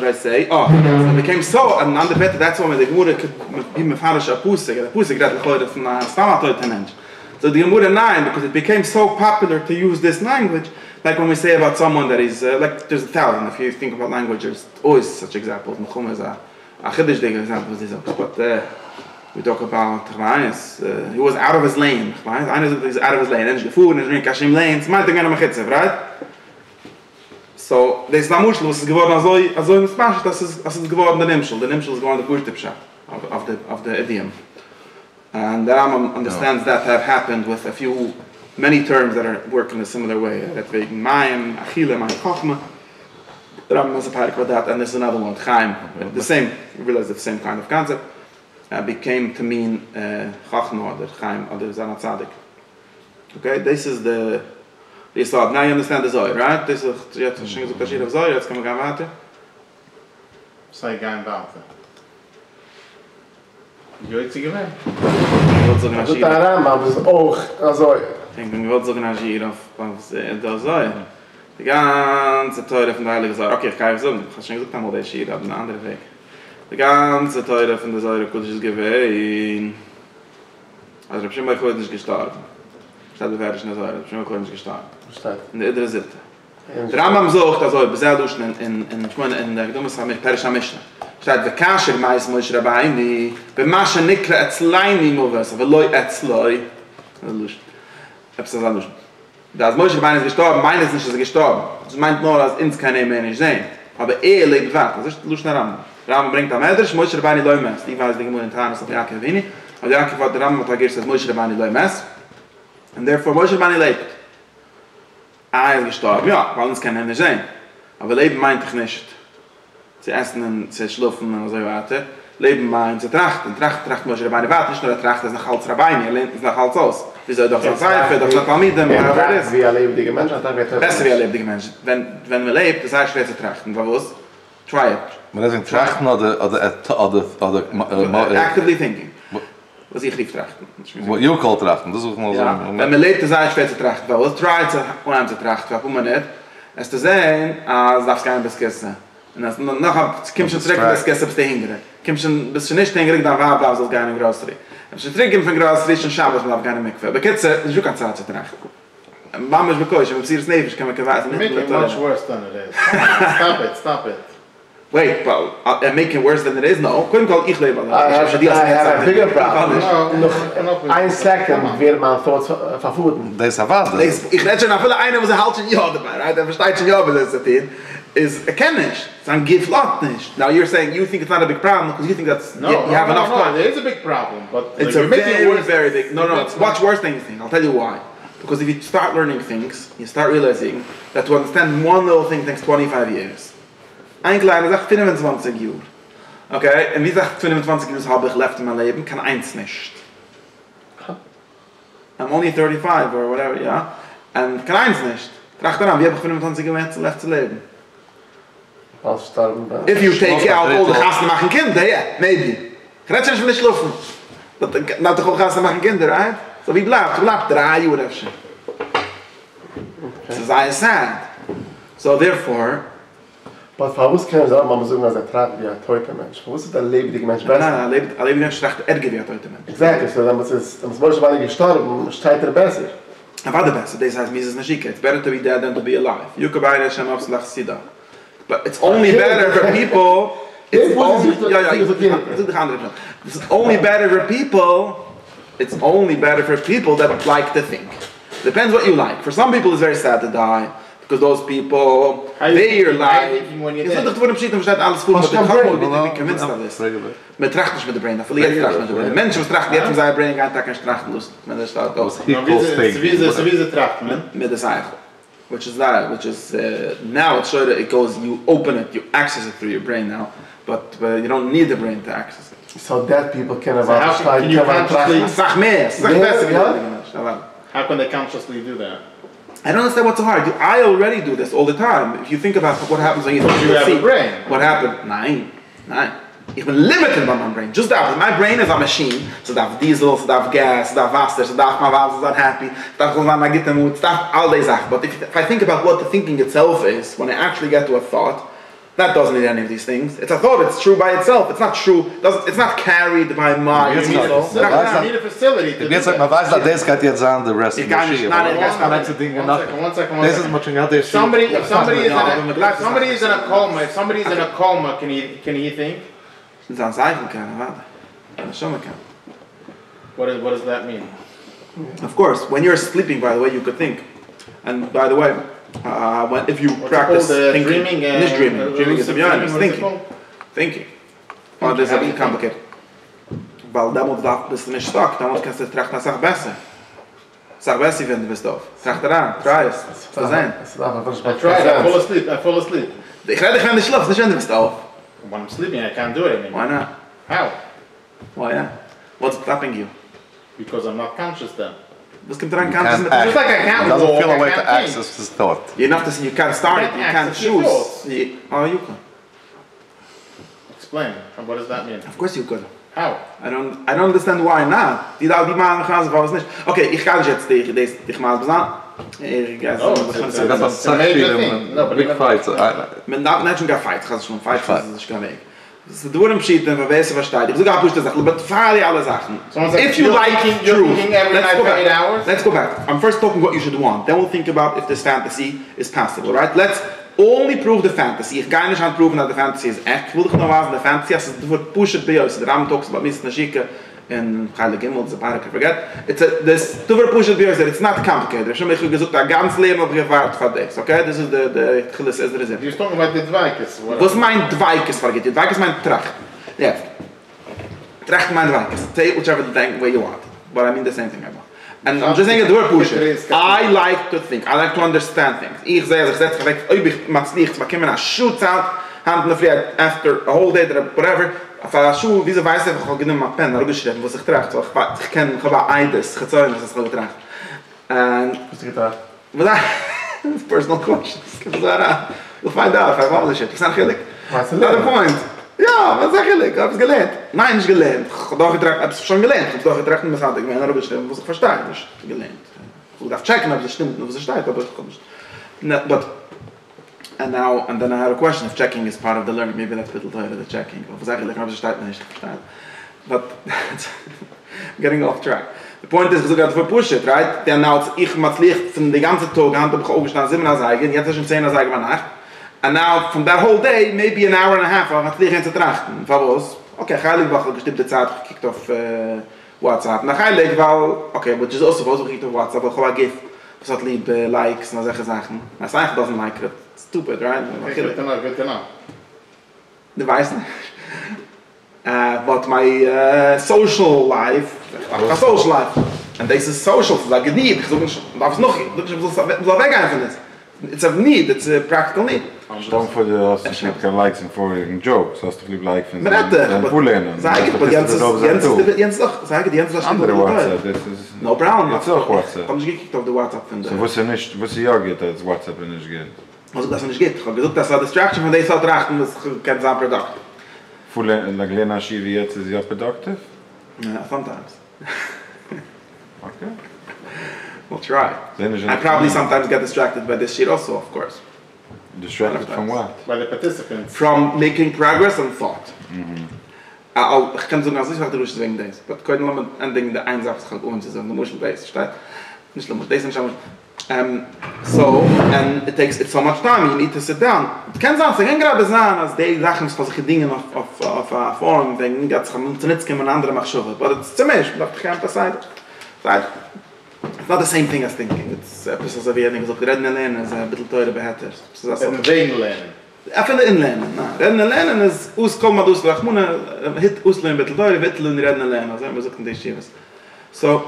did I say? Oh, so it became so, and on the better, that's when the Gemara could be mefarish a pusik, and the pusik got the choyre from a stamatoy mensch. So the Gemara 9, because it became so popular to use this language, like when we say about someone that is, like there's 1,000, if you think about language, there's always such examples. Mechum is a chiddush dig example, but we talk about he was out of his lane. He's out of his lane. And the food and drink Hashem lane. It's my thing on a right? So there's not much. Was geworden Azoy Mismash. Das ist geworden der Nimshel. The Nimshel is geworden the Kurtipsha of the idiom. And the Rambam understands that have happened with many terms that are work in a similar way. That wegen Mayim, Achille, Mayim Chochma. The Rambam has a parak about that, and this is another one, Chaim. The same. You realize it's the same kind of concept. Became to mean Chachma or Chaim or the Zana Tzadik. Okay, this is the thought. Now you understand the Zohar, right? This is jetzt schon gesagt Tashir of Zohar. Jetzt können wir gehen weiter. Sei gehen weiter. Joitzi gewinnt. Ich wollte sogar Also der Rambam ist auch Azoy. Ich wollte sogar Tashir auf der Zohar. Die ganze Teure von der Heilige Zohar. Okay, ich kann es sagen. Ich habe schon gesagt, einmal der Shir auf einen anderen Weg. Die ganze Teure von der Zohar Kodesh ist gewesen. Also Rav Shimon Kodesh ist gestorben. Statt der Verdisch in der Zohar. Rav Shimon Kodesh ist gestorben. In der Idre Sitte. Der Rambam sagt, also beseelduschen in der Gedumas Perish HaMishnah. Statt der Kasher Mais Moshe Rabbeinu, B'masha Nikra Etzleini Moves, aber Loi Etzloi. Das ist das. Da Moshe Rabbeinu ist gestorben, meint es nicht, dass gestorben. Das meint nur, dass ins keine mehr nicht sehen. Aber lebt weiter. Das ist Luschen der Rambam. Rambam bringt am medrash, Moshe Rabbeinu Loi Mes. Die weiß die Gemüse in Tanis auf Yaakov Avinu. Aber Yaakov hat der Rambam gesagt, dass Moshe Rabbeinu Loi Mes. And therefore Moshe Rabbeinu lebt. Ist gestorben, ja, weil uns kann er nicht sehen. Aber Leben meint ich nicht. Sie essen und sie schlafen und so weiter. Leben meint sie trachten. Tracht Moshe Rabbeinu weiter, nicht nur Tracht, das ist nach Hals Rabbeinu, er lehnt es nach Hals aus. Wie soll doch so sein, doch so Talmidem, wie ein lebendiger Mensch, besser wie ein lebendiger Mensch. Wenn man lebt, das heißt schwer zu trachten. Was? Try it. Man ist in Trachten oder actively thinking. Was ich lief trachten. What you call Trachten, das ist auch mal so. Wenn man lebt, das heißt schwer zu trachten. Was? Try it, unheim zu trachten. Warum man nicht? Es zu sehen, als darfst kein Beskissen. Und als noch kommst du zurück, Beskissen bis dahin. Kommst du bis nicht hingrig, dann war bleibst du gar nicht Grocery. Wenn du zurück von Grocery, schon Schabbat, man darf gar nicht mehr gefällt. Aber jetzt ist schon keine Zeit zu trachten. Mama ist bekoisch, wenn sie Nefisch kann man kein Make it much worse than it is. Stop it. Wait, but make it worse than it is? No. Couldn't call ich lebe. I have a bigger problem. Noch ein Second wird man verfuden. Das ist erwartet. Ich rede schon auf viele einer, was halt schon ja dabei, right? Versteht schon ja, was das ist erkennisch. Sein Gift nicht. Now you're saying you think it's not a big problem because you think that's you have enough time. It is a big problem, but it's a very big. No, it's much worse than you think. I'll tell you why. Because if you start learning things, you start realizing that to understand one little thing takes 25 years. Ein kleiner sagt 25 Jahre. Okay, und wie sagt 25 Jahre habe ich left in meinem Leben? Kann eins nicht. I'm only 35 or whatever, ja. Und kann eins nicht. Tracht daran, wie habe ich 25 Jahre left zu leben? Als Starben. If you take out all the Gasten machen Kinder, yeah, maybe. Ich rede schon von nicht schlufen. Dat toch ook Gasten machen Kinder, right? So wie bleibt? Du bleibt 3 Jahre oder so. Das ist sad. So therefore, but Pharowas kann sagen, man muss sagen, dass tracht wie ein teuter Mensch. Pharowas ist ein lebendiger Mensch besser. Nein, ein lebendiger Mensch tracht wie ein teuter Mensch. Exactly, so dann muss Moshe Rabbeinu gestorben, steht besser. Er war besser, das heißt, Mises Nashika. It's better to be dead than to be alive. Yukabayna Hashem Avslach Sida. But it's only better for people. It's only better for people. It's only better for people that like to think. Depends what you like. For some people, it's very sad to die. Because those people, their life. It's not the Pshit, I'm alles full, but the couple will be convinced of this. Man tracht nicht mit der Brain, da verliert tracht mit der Brain. Menschen, was trachten, jetzt sein Brain, gar nicht trachten lust. Man ist da aus. So wie sie trachten, ne? Mit der Seichel. Which is now it's sure that it goes, you open it, you access it through your brain now, but you don't need the brain to access it. So dead people can have How can they consciously do that? I don't understand what's so hard. I already do this all the time. If you think about what happens when you have a brain. What happened? Nein. Ich bin limited by my brain. Just that. My brain is a machine. So that diesel, so that gas, so that Wasser, so that my valves is unhappy, so that my get the mood, stuff all these Sachen. But if I think about what the thinking itself is, when I actually get to a thought, That doesn't need any of these things. It's a thought, it's true by itself. It's not true, it's not carried by my You need a facility to do Jetzt sagt man weiß, dass das geht jetzt an the rest of the One second. This is much out there. If somebody is in a coma, can he think? It's on cycle can. What does that mean? Of course, when you're sleeping, by the way, you could think. And by the way, if you practice thinking, dreaming is thinking. Well, this is a bit complicated. Weil damals bist du nicht stark, damals kannst du trachten als besser. Sag besser, wenn du bist auf. Tracht daran, try es. Zu sein. I fall asleep. Ich rede dich, wenn du schläfst, nicht wenn du bist auf. When I'm sleeping, I can't do it anymore. Why not? How? Why not? What's stopping you? Because I'm not conscious then. Was kommt daran, kannst du Just like I can't Doesn't walk, feel a way I to can't think. access his thought. you can't start it, you can't access your choose. You can. Explain. What does that mean? Of course you could. How? I don't understand why not. Die Mann gaan ze was nicht. Okay, ich kann jetzt dich mal besan. It's a major thing. No, but Big fights. Man darf nicht schon gar fight, kannst schon fight, das ist gar nicht. Das ist nur im Schied, wenn wer versteht. Ich sogar pusht das, aber fahr alle Sachen. If you like truth, let's go back. I'm first talking what you should want. Then we'll think about if this fantasy is possible, right? Let's only prove the fantasy. Ich kann nicht proven that the fantasy is echt. Will ich noch was, the fantasy is the push it beis. The Ram talks about Mr. Nashika and Kyle Gimel, the Parak, I forget. It's this to push it beis that it's not complicated. Ich habe mir gesagt, ganz Leben auf Gefahr von das. Okay, this is the Chilis as there is. You're talking about the Dvaikis. Was mein Dvaikis forget? Dvaikis mein Tracht. Yeah. Tracht mein Dvaikis. Say whichever way you want. But I mean the same thing I want. And I'm just saying a door pusher. I like to think. I like to understand things. Ich sehe, ich setze weg, ob ich mach's nicht, man kann shoots out, hand in the free after a whole day or whatever. Auf a shoe, wie so weiß ich habe genommen mit Pen, geschrieben, was ich trage. So ich kann aber eines, gezogen, was ich trage. And was personal questions. We'll find out if I publish it. It's not really. What's the point? Ja, was sag ich? Ich hab's gelernt. Nein, nicht gelernt. Ich hab's schon gelernt. Ich hab's gelernt, was ich meine, was ich verstehe. Ich hab's gelernt. Ich darf checken, ob es stimmt, was es steht, aber ich kann nicht. But, and then I had a question if checking is part of the learning. Maybe that's a little tired of the checking. Was sag ich, ob es steht nicht. But, getting off track. The point is, sogar für push it, right? Then now, ich mach's Licht von den ganzen Tag, Hand hab ich aufgestanden, 7 sagen, jetzt ist schon 10 sagen, Nacht. And now, from that whole day, maybe an hour and a half, I had to trachten. Was? Okay, heilig war bestimmte Zeit, ich gekickt auf WhatsApp. Nach heilig war, okay, but just also was gekickt auf WhatsApp, ich habe GIF, was hat lieb, Likes, und solche Sachen. My son doesn't like it. It's stupid, right? Good to know. Du weißt nicht. But my social life, and this is social, it's like a need. Ich darf es noch, ich soll weggehen von das. It's a need, it's a practical need. Stam voor de als je geen likes en voor een joke, zoals toch lief like vindt. Maar dat voelen. Zeg ik, maar Jens toch, zeg ik, Jens andere WhatsApp, dit is no problem. Het is ook WhatsApp. Kom je kijken op de WhatsApp vinden. So was je niet, was je ja geht, dat WhatsApp niet geht. Was dat niet geht, ik heb gezegd dat is distraction van deze uitdrachten, dat kan zijn productive. Voelen, like Lena Shivi jetzt is ja productive? Yeah, sometimes. Okay. We'll try. I probably sometimes get distracted by this shit also, of course. Distracted from what? By the participants. From making progress and thought. Ich kann sogar nicht sagen, dass wegen das. Aber können wir mit ending der Einsatz halt uns sagen, du musst das steht. Nicht nur das nicht so and it's so much time you need to sit down. Kann sagen gerade sagen, als die Sachen was sich Dinge auf Form wegen ganz nicht kann man andere machen schon. But it's too much, but can't decide. It's not the same thing as thinking. It's because of everything. So redden and lernen is a bit teurer behatter. So that's and vein lernen. Even in lernen. Redden and lernen is kommen dus Rahmona hit lernen bit teurer redden and lernen. So wir sagen das Chivas. So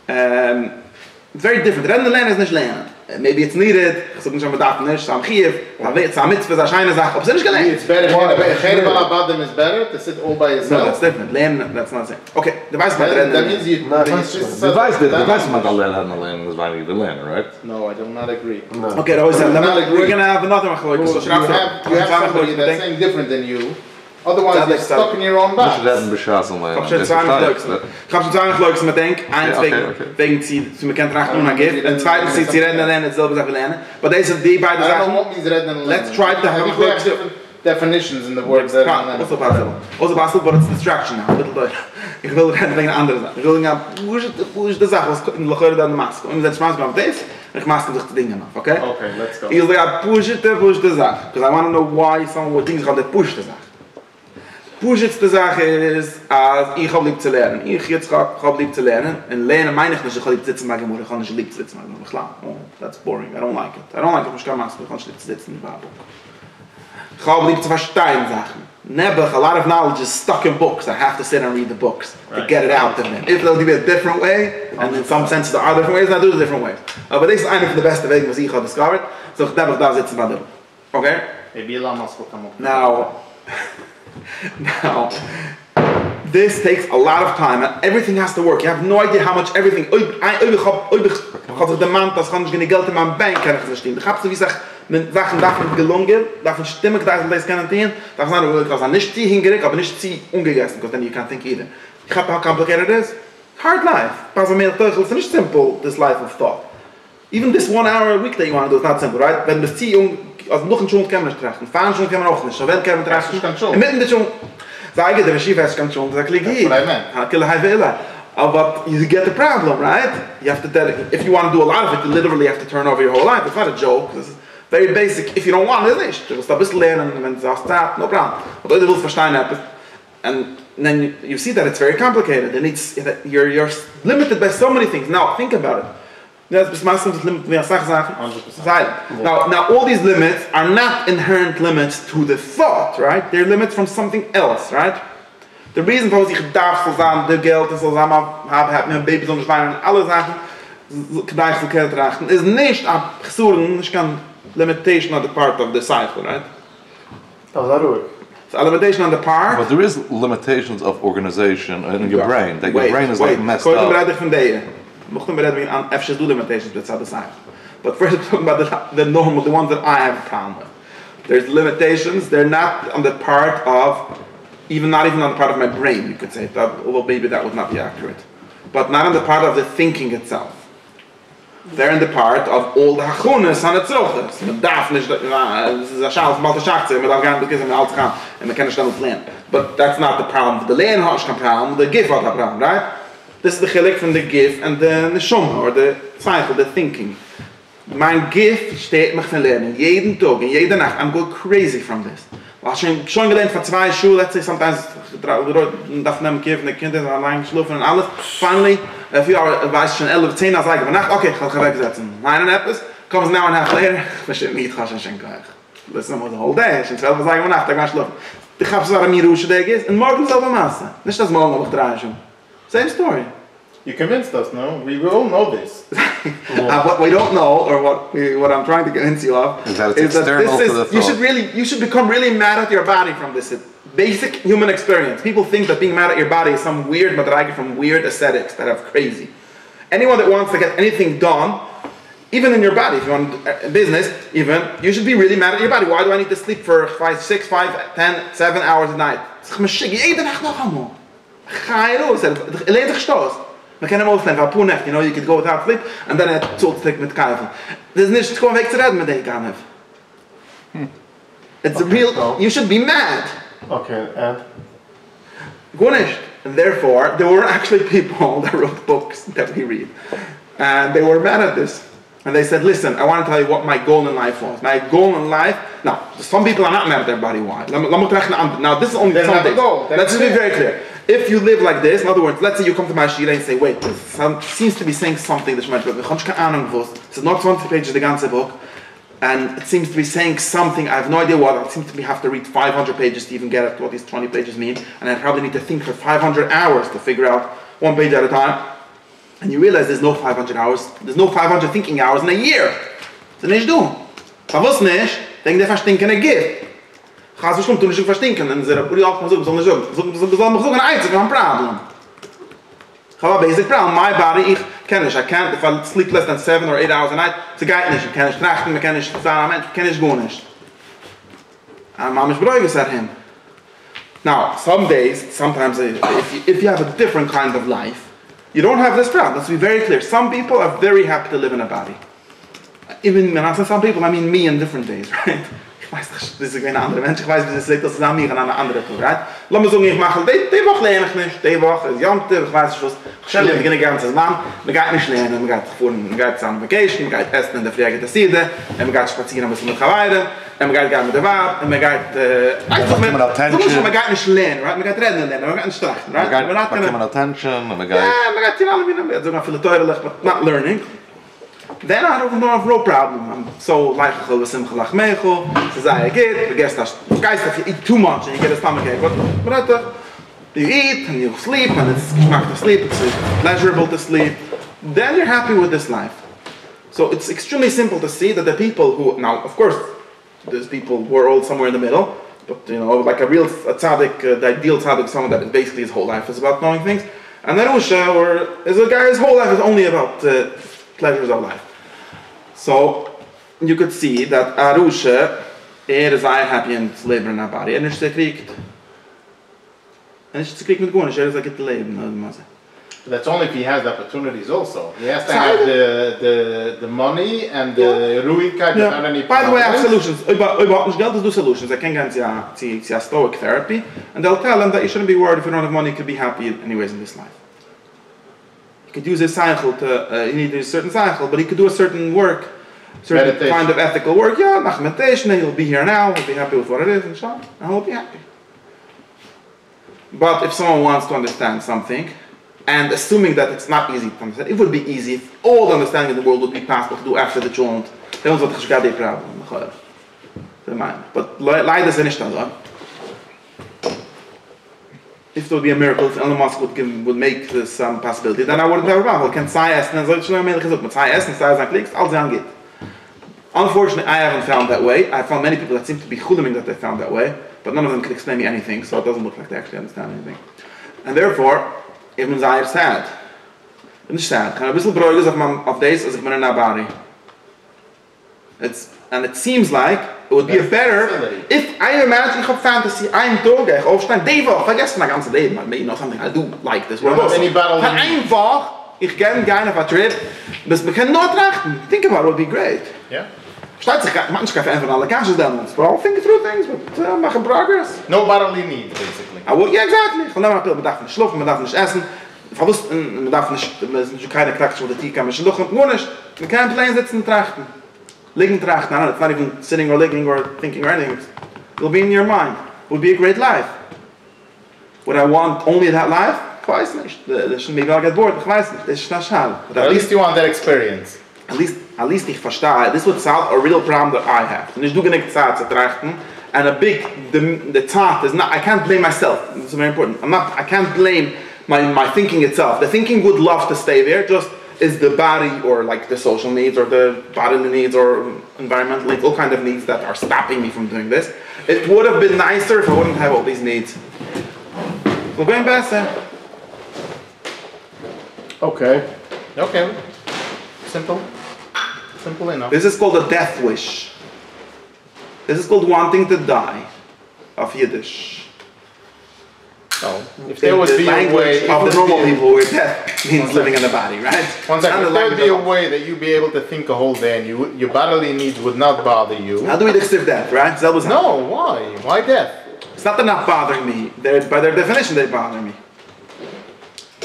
it's very different. Redden and lernen is nicht lernen. Maybe it's needed. So nicht am Tag nicht am Kiev. Aber jetzt am Mitzvah ist eine Sache. Ob es nicht gelernt. It's better. About them is better to sit all by yourself. No, that's different. Lernen, that's not the same. Okay, the vice man redden. That means you. The vice man lernen is why you learn, right? No, I do not agree. No. Okay, we're gonna have another one. You have somebody that's saying different than you. Otherwise, you're stuck in your own box. Ich hab schon zwei Leute mit denk, eins wegen sie mir kennt recht nur gibt, und zweitens sie reden lernen selber Sachen lernen. But these are die beide Sachen. Let's try to have definitions in the word Zelen. Also possible, but it's distraction now. Little bit. Ich will reden wegen andere Sachen. Ich will sagen, wo ist die Sache, was in der Gehör dann Maske. Und wenn ich Maske auf das, ich maske durch die Dinge noch, okay? Okay, let's go. Ich will sagen, push the Sache. Because I want to know why some things are push the Sache. Push the Sache ist, als ich habe lieb zu lernen. Ich jetzt habe lieb zu lernen. Und lernen meine ich nicht, ich habe lieb zu sitzen, ich kann nicht lieb zu sitzen. Klar, oh, that's boring. I don't like it. I don't like it, ich kann Maske, ich kann nicht lieb zu sitzen in der Babuk. Ich habe lieb zu verstehen Sachen. Nebuch, a lot of knowledge is stuck in books. I have to sit and read the books to get it out of them. If there'll be a different way, and in some sense there are different ways, and I do it different ways. But this is one of the best ways was ich have discovered. So Nebuch da sitzen bei dem. Okay? Maybe Elon Musk will come up. Now, this takes a lot of time, and everything has to work. You have no idea how much everything. Ich habe demand, dass ich keine Geld in meinem Bank kann ich verstehen. Ich habe so wie gesagt, wenn Sachen davon gelungen, davon stimmen, dass ich das kann tun, dass ich nicht sie hingekriegt, aber nicht sie ungegessen, because then you can't think either. Ich habe how complicated it is. Hard life. It's not simple, this life of thought. Even this 1 hour a week that you want to do is not simple, right? Wenn das Ziel, also noch ein Schulung kann man nicht treffen, fahren schon kann man auch nicht, so wenn kann man treffen, mitten der Schulung, sage der Schiefes kann schon, sag ich hier, but you get the problem, right? You have to dedicate, if you want to do a lot of it, you literally have to turn over your whole life. It's not a joke, it's very basic. If you don't want it, it's nicht. Du willst ein bisschen lernen, wenn du sagst, no problem. Aber du willst verstehen etwas. And then you see that it's very complicated, and you're limited by so many things. Now, think about it. Now, all these limits are not inherent limits to the thought, right? They're limits from something else, right? The reason for ich darf so sagen, der Geld ist so sagen, habe mir ein Baby so und alle Sachen, gleich so Geld trachten, ist nicht abgesuren, ich kann limitation on the part of the cycle, right? It's a limitation on the part. But there is limitations of organization in your brain. That your brain is like messed up. But first, we're talking about the normal, the ones that I have a problem with. There's limitations. They're not on the part of, not even on the part of my brain, you could say. Although maybe that would not be accurate. But not on the part of the thinking itself. They're in the part of all the hachunas on its zoches. Man darf nicht, this is a shal, man darf nicht, man darf gar nicht, man darf gar nicht, and man kann nicht damit lernen. But that's not the problem. The lernen hat kein problem, the gif hat a problem, right? This is the chilik from the gif and the neshama, or the cycle, the thinking. Mein gif steht mich von lernen. Jeden Tag, in jeder Nacht, I'm going crazy from this. Was schon gelernt von 2 Schulen, let's say sometimes, darf nehmen gif, und die Kinder sind allein geschlafen und alles. Finally, a few hours, weiß schon 11, 10, als ich Nacht, okay, ich kann wegsetzen. Nein, etwas, comes an hour and a half later, ich verstehe nicht, ich kann schon schenken. Listen, was the whole day, schon 12 Uhr, Nacht, ich kann schlafen. Ich habe so eine Rusche, der ist, und morgen selber Masse. Nicht das morgen, aber ich drehe schon. Same story. You convinced us, no? We all know this. What we don't know, or what I'm trying to convince you of, is that this is, you should become really mad at your body from this basic human experience. People think that being mad at your body is some weird madrash from weird ascetics that are crazy. Anyone that wants to get anything done, even in your body, if you want business, even, you should be really mad at your body. Why do I need to sleep for 5, 6, 5, 10, 7 hours a night? Man kann immer ausnehmen, für Nacht, you could go without sleep, and then zurückstecken mit Kaifen. Das ist nicht, kommen weg zu reden mit dir gar nicht. It's a real, you should be mad. Okay, and? Go nicht. And therefore, there were actually people that wrote books that we read. And they were mad at this. And they said, listen, I want to tell you what my goal in life was. My goal in life, now, some people are not mad at their body. Why? Now, this is only some things. Let's just be very clear. If you live like this, in other words, let's say you come to my shira and say, wait, this seems to be saying something that this is not 20 pages of the ganze book, and it seems to be saying something, I have no idea what, I seem to have to read 500 pages to even get at what these 20 pages mean, and I probably need to think for 500 hours to figure out 1 page at a time, and you realize there's no 500 hours, there's no 500 thinking hours in a year. So nicht du. Verwusst nicht, denk der verstinkene Gift. Gaat dus toen ik verstinken en ze hebben ook zo zonder zo een einzig een problem. Gewoon basic problem. My body, I can't if I sleep less than 7 or 8 hours a night. It's a guy nicht, kann ich trachten, kann ich sagen, kann ich gar nicht. And Mamish Breuge said him. Now, some days, sometimes if you have a different kind of life, you don't have this problem. Let's be very clear. Some people are very happy to live in a body. Even when I say some people, I mean me in different days, right? ich weiß nicht, das ist ein anderer Mensch, ich weiß, wie es lebt, das zusammen hier an einer anderen Tour, right? Lass mich sagen, ich mache, die Woche lerne ich nicht, die Woche ist Jante, ich weiß nicht was, ich beginne ganz als Mann, man geht nicht lernen, man geht zusammen Vacation, man geht essen in der Früh der Siede, man geht spazieren ein bisschen mit Hawaii, man geht gerne mit der Wahl, man geht, einfach man geht nicht lernen, right? Man geht reden lernen, man geht nicht strachen, right? Man geht attention, man geht... Ja, man geht in alle Minuten, sogar viele Teure, but not learning. Then I don't have no problem. I'm so like with simcha lach mechel. So I get, I guess that's guys if you eat too much and you get a stomachache. But you eat and you sleep and it's geschmack to sleep, it's pleasurable to sleep. Then you're happy with this life. So it's extremely simple to see that the people who now, of course, there's people who are all somewhere in the middle. But like a real tzaddik, the ideal tzaddik, someone that is basically his whole life is about knowing things. And Arusha, or is a guy whose whole life is only about pleasures of life. So you could see that Arusha is happy and labor in her body. And it's kriegt. And it's kriegt mit Gunish, is like it leben. That's only if he has the opportunities also. He has to have the money and the ruhigkeit without any. By the way, I have solutions. About Geld do solutions. I can get a stoic therapy, and they'll tell him that you shouldn't be worried if you don't have money, you could be happy anyways in this life. You could use a cycle to, you need a certain cycle, but he could do a certain work, certain meditation. Kind of ethical work. Yeah, nach meditation, and he'll be here now, he'll be happy with what it is, and he'll be happy. But if someone wants to understand something, and assuming that it's not easy to understand, it would be easy if all the understanding in the world would be possible to do after the chont. Then what is the problem? But leider is nicht so. If there would be a miracle, if Elon Musk would make this possibility, then I wouldn't have a problem. Can say essen, and so it's not really good. Say essen, say as klickst, all angeht. Unfortunately, I haven't found that way. I found many people that seem to be chuluming that they found that way, but none of them could explain me anything, so it doesn't look like they actually understand anything. And therefore, even Zayir sad. Bin ich sad. Kann ein bisschen beruhigen auf das, als ich bin in der Body. And it seems like it would be better if I imagine ich habe fantasy, ein Tag, ich aufstehen, die Woche, vergessen mein ganzes Leben, something I do like this. Einfach, ich gerne auf a trip, bis wir können nur trachten. Think about it would be great. Yeah. Statt sich, man kann einfach alle Caches damals, but I'll think through things, but machen progress. No bodily need, basically. Yeah, exactly. Ich will nicht man darf nicht schlafen, man darf nicht essen. Verlust, man darf nicht, man sind keine Krakts, wo der Tier kann, man ist nur nicht. Man kann im Plane sitzen und trachten. Liegen trachten, no, it's not even sitting or ligging or thinking or anything. It'll be in your mind. It would be a great life. Would I want only that life? Ich weiß nicht. Maybe I'll get bored, ich weiß nicht. Das ist nicht schade. At least you want that experience. At least ich verstehe. This would solve a real problem that I have. Und ich do genug Zeit zu trachten. And the thought is not, I can't blame myself. This is very important. I can't blame my thinking itself. The thinking would love to stay there, just is the body or like the social needs or the bodily needs or environmental needs, all kind of needs that are stopping me from doing this. It would have been nicer if I wouldn't have all these needs. So going back, Okay. Simple enough. This is called a death wish. This is called wanting to die of Yiddish. So, if there would be a way of the normal people where death means living in the body, right? One second. If there would be a way that you'd be able to think a whole day and your bodily needs would not bother you. How do we accept death, right? No, why? Why death? It's not that not bothering me. By their definition, they bother me.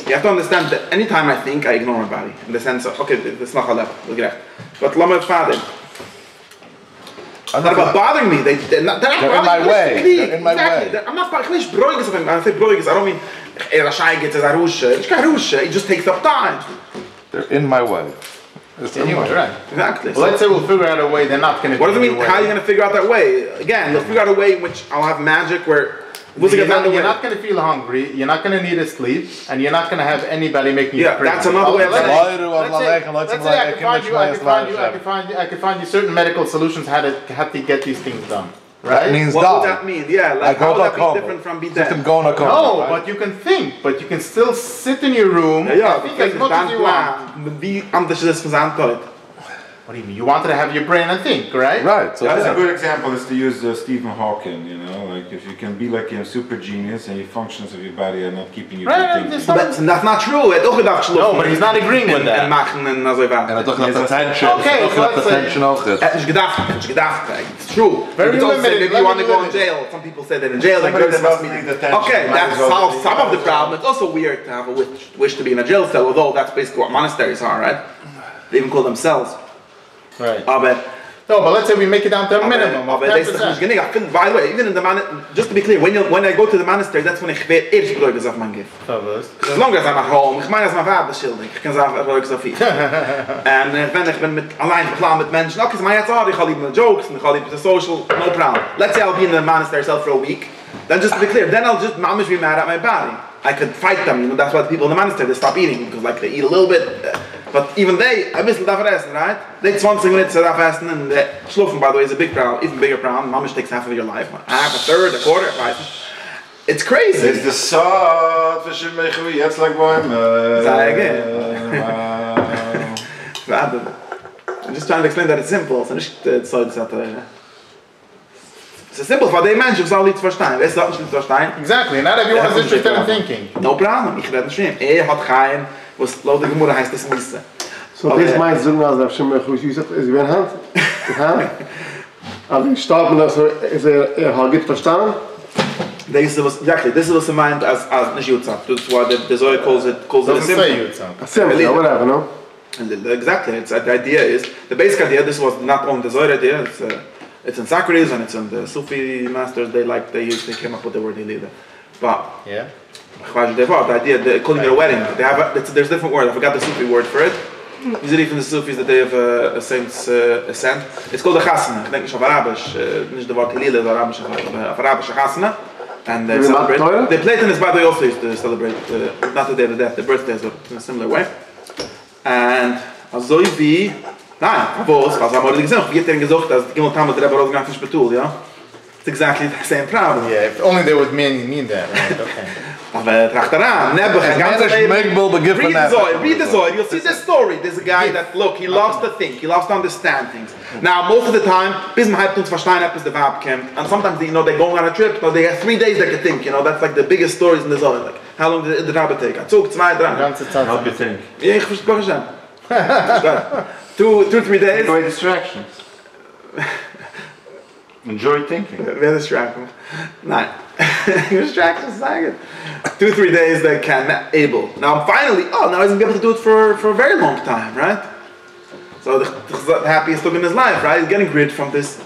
You have to understand that anytime I think, I ignore my body. In the sense of, okay, it's not halal, but lama father. It's not about bothering me. They're not in my way. They're in my way. I'm not I say broiges. I don't mean Rashai gets as Arusha. It's not Arusha. It just takes up time. They're in my way. Anyway, right. Exactly. Well, let's say we'll figure out a way they're not going to. What does it mean? How are you going to figure out that way? Again, you'll figure out a way in which I'll have magic where. You're not going to feel hungry, you're not going to need to sleep, and you're not going to have anybody making you crazy. That's another way of saying let's say I could find you certain medical solutions how to get these things done. Right? That means what would that mean? Yeah, like how would that be different from be dead? No, but you can think, but you can still sit in your room and think as much as you want. What do you mean? You wanted to have your brain and think, right? Right. So That's a good example is to use Stephen Hawking, you know, like if you can be like a super genius and your functions of your body are not keeping you from thinking. That's not true. No, but he's not agreeing with that. En machen en azoiwei. and toch not attention. Okay, Toch not attention ook. It's gedacht. It's true. Very You don't say limited, maybe you want to go in limited. jail. Some people say that in jail, like Somebody there's that must doesn't be. need attention Okay, might that as well solves be some of the jail. problem. It's also weird to have a wish to be in a jail cell, although that's basically what monasteries are, right? They even call them cells. Right. No, but let's say we make it down to a minimum of 10%. By the way, even in the just to be clear, when I go to the monastery, that's when I get eerst bedoelings of my gift. As long as I'm at home, ich meine, als mijn vader schildert, ik kan zeggen, bedoelings of iets. En wenn ich bin allein plan mit Menschen, okay, my jetzt ich habe lieber jokes, and ich habe lieber social, no problem. Let's say I'll be in the monastery cell for a week, then just to be clear, then I'll just mamish be mad at my body. I could fight them, you know, that's why the people in the monastery, they stop eating, because like they eat a little bit, but even they, a bisschen davon essen, right? They 20 minutes davon essen, and schlufen, by the way, is a big problem, even bigger problem. Mamish takes half of your life, half, a third, a quarter, right? It's crazy. It's the sod, we should make it, jetzt like boy. I'm just trying to explain that it's simple, so nicht so it's a simple for the menschen who's all to verstehen. It's not to verstehen. Exactly, not everyone is interested in thinking. No problem, ich rede nicht. Hat kein, was laut der Gemüse heißt, das Misse. So this might so as if some who use it is when hand. Also Schtארבן also is hat gut verstanden. This was meant as Yitzchok. That's why the Zohar calls it a symbol. A symbol, whatever, no? Exactly. It's the idea is the basic idea. This was not on the Zohar idea. It's in Socrates and it's in the Sufi masters. They came up with the word Hilida. But yeah, the idea they're calling it a wedding. There's different words. I forgot the Sufi word for it. Usually from the Sufis that they have a saint's ascent. It's called a chasana. I think it's Arabisch. Not the word Hilida, the Arabisch chasana. And they celebrate. The Platonists, by the way, also used to celebrate not the day of the death, the birthdays, but in a similar way. And azoiwei, pavos, was haben wir gesehen, wie hat gesagt, dass die Gimmeltamme der Rebbe rausgegangen von Spetul, ja? It's exactly the same problem. Yeah, if only they would mean that, right? Okay. Aber tracht daran, read the Zohar, you'll see this story. There's a guy that, look, he loves to think, he loves to understand things. Now, most of the time, bis man halb uns verstehen hat, bis der Vab kommt, and sometimes, you know, they're going on a trip, but they have 3 days they can think, you know, that's like the biggest stories in the Zohar. Like, how long did the Rabbi take? I took 2, 3. Help you think. Yeah, ich verstehe. 2, 3 days. Enjoy distractions. Enjoy thinking. Wer distraction? Nein. Distractions, sagen it. 2, 3 days they can able. Now finally, now he's gonna be able to do it for a very long time, right? So the happiest look in his life, right? He's getting rid from this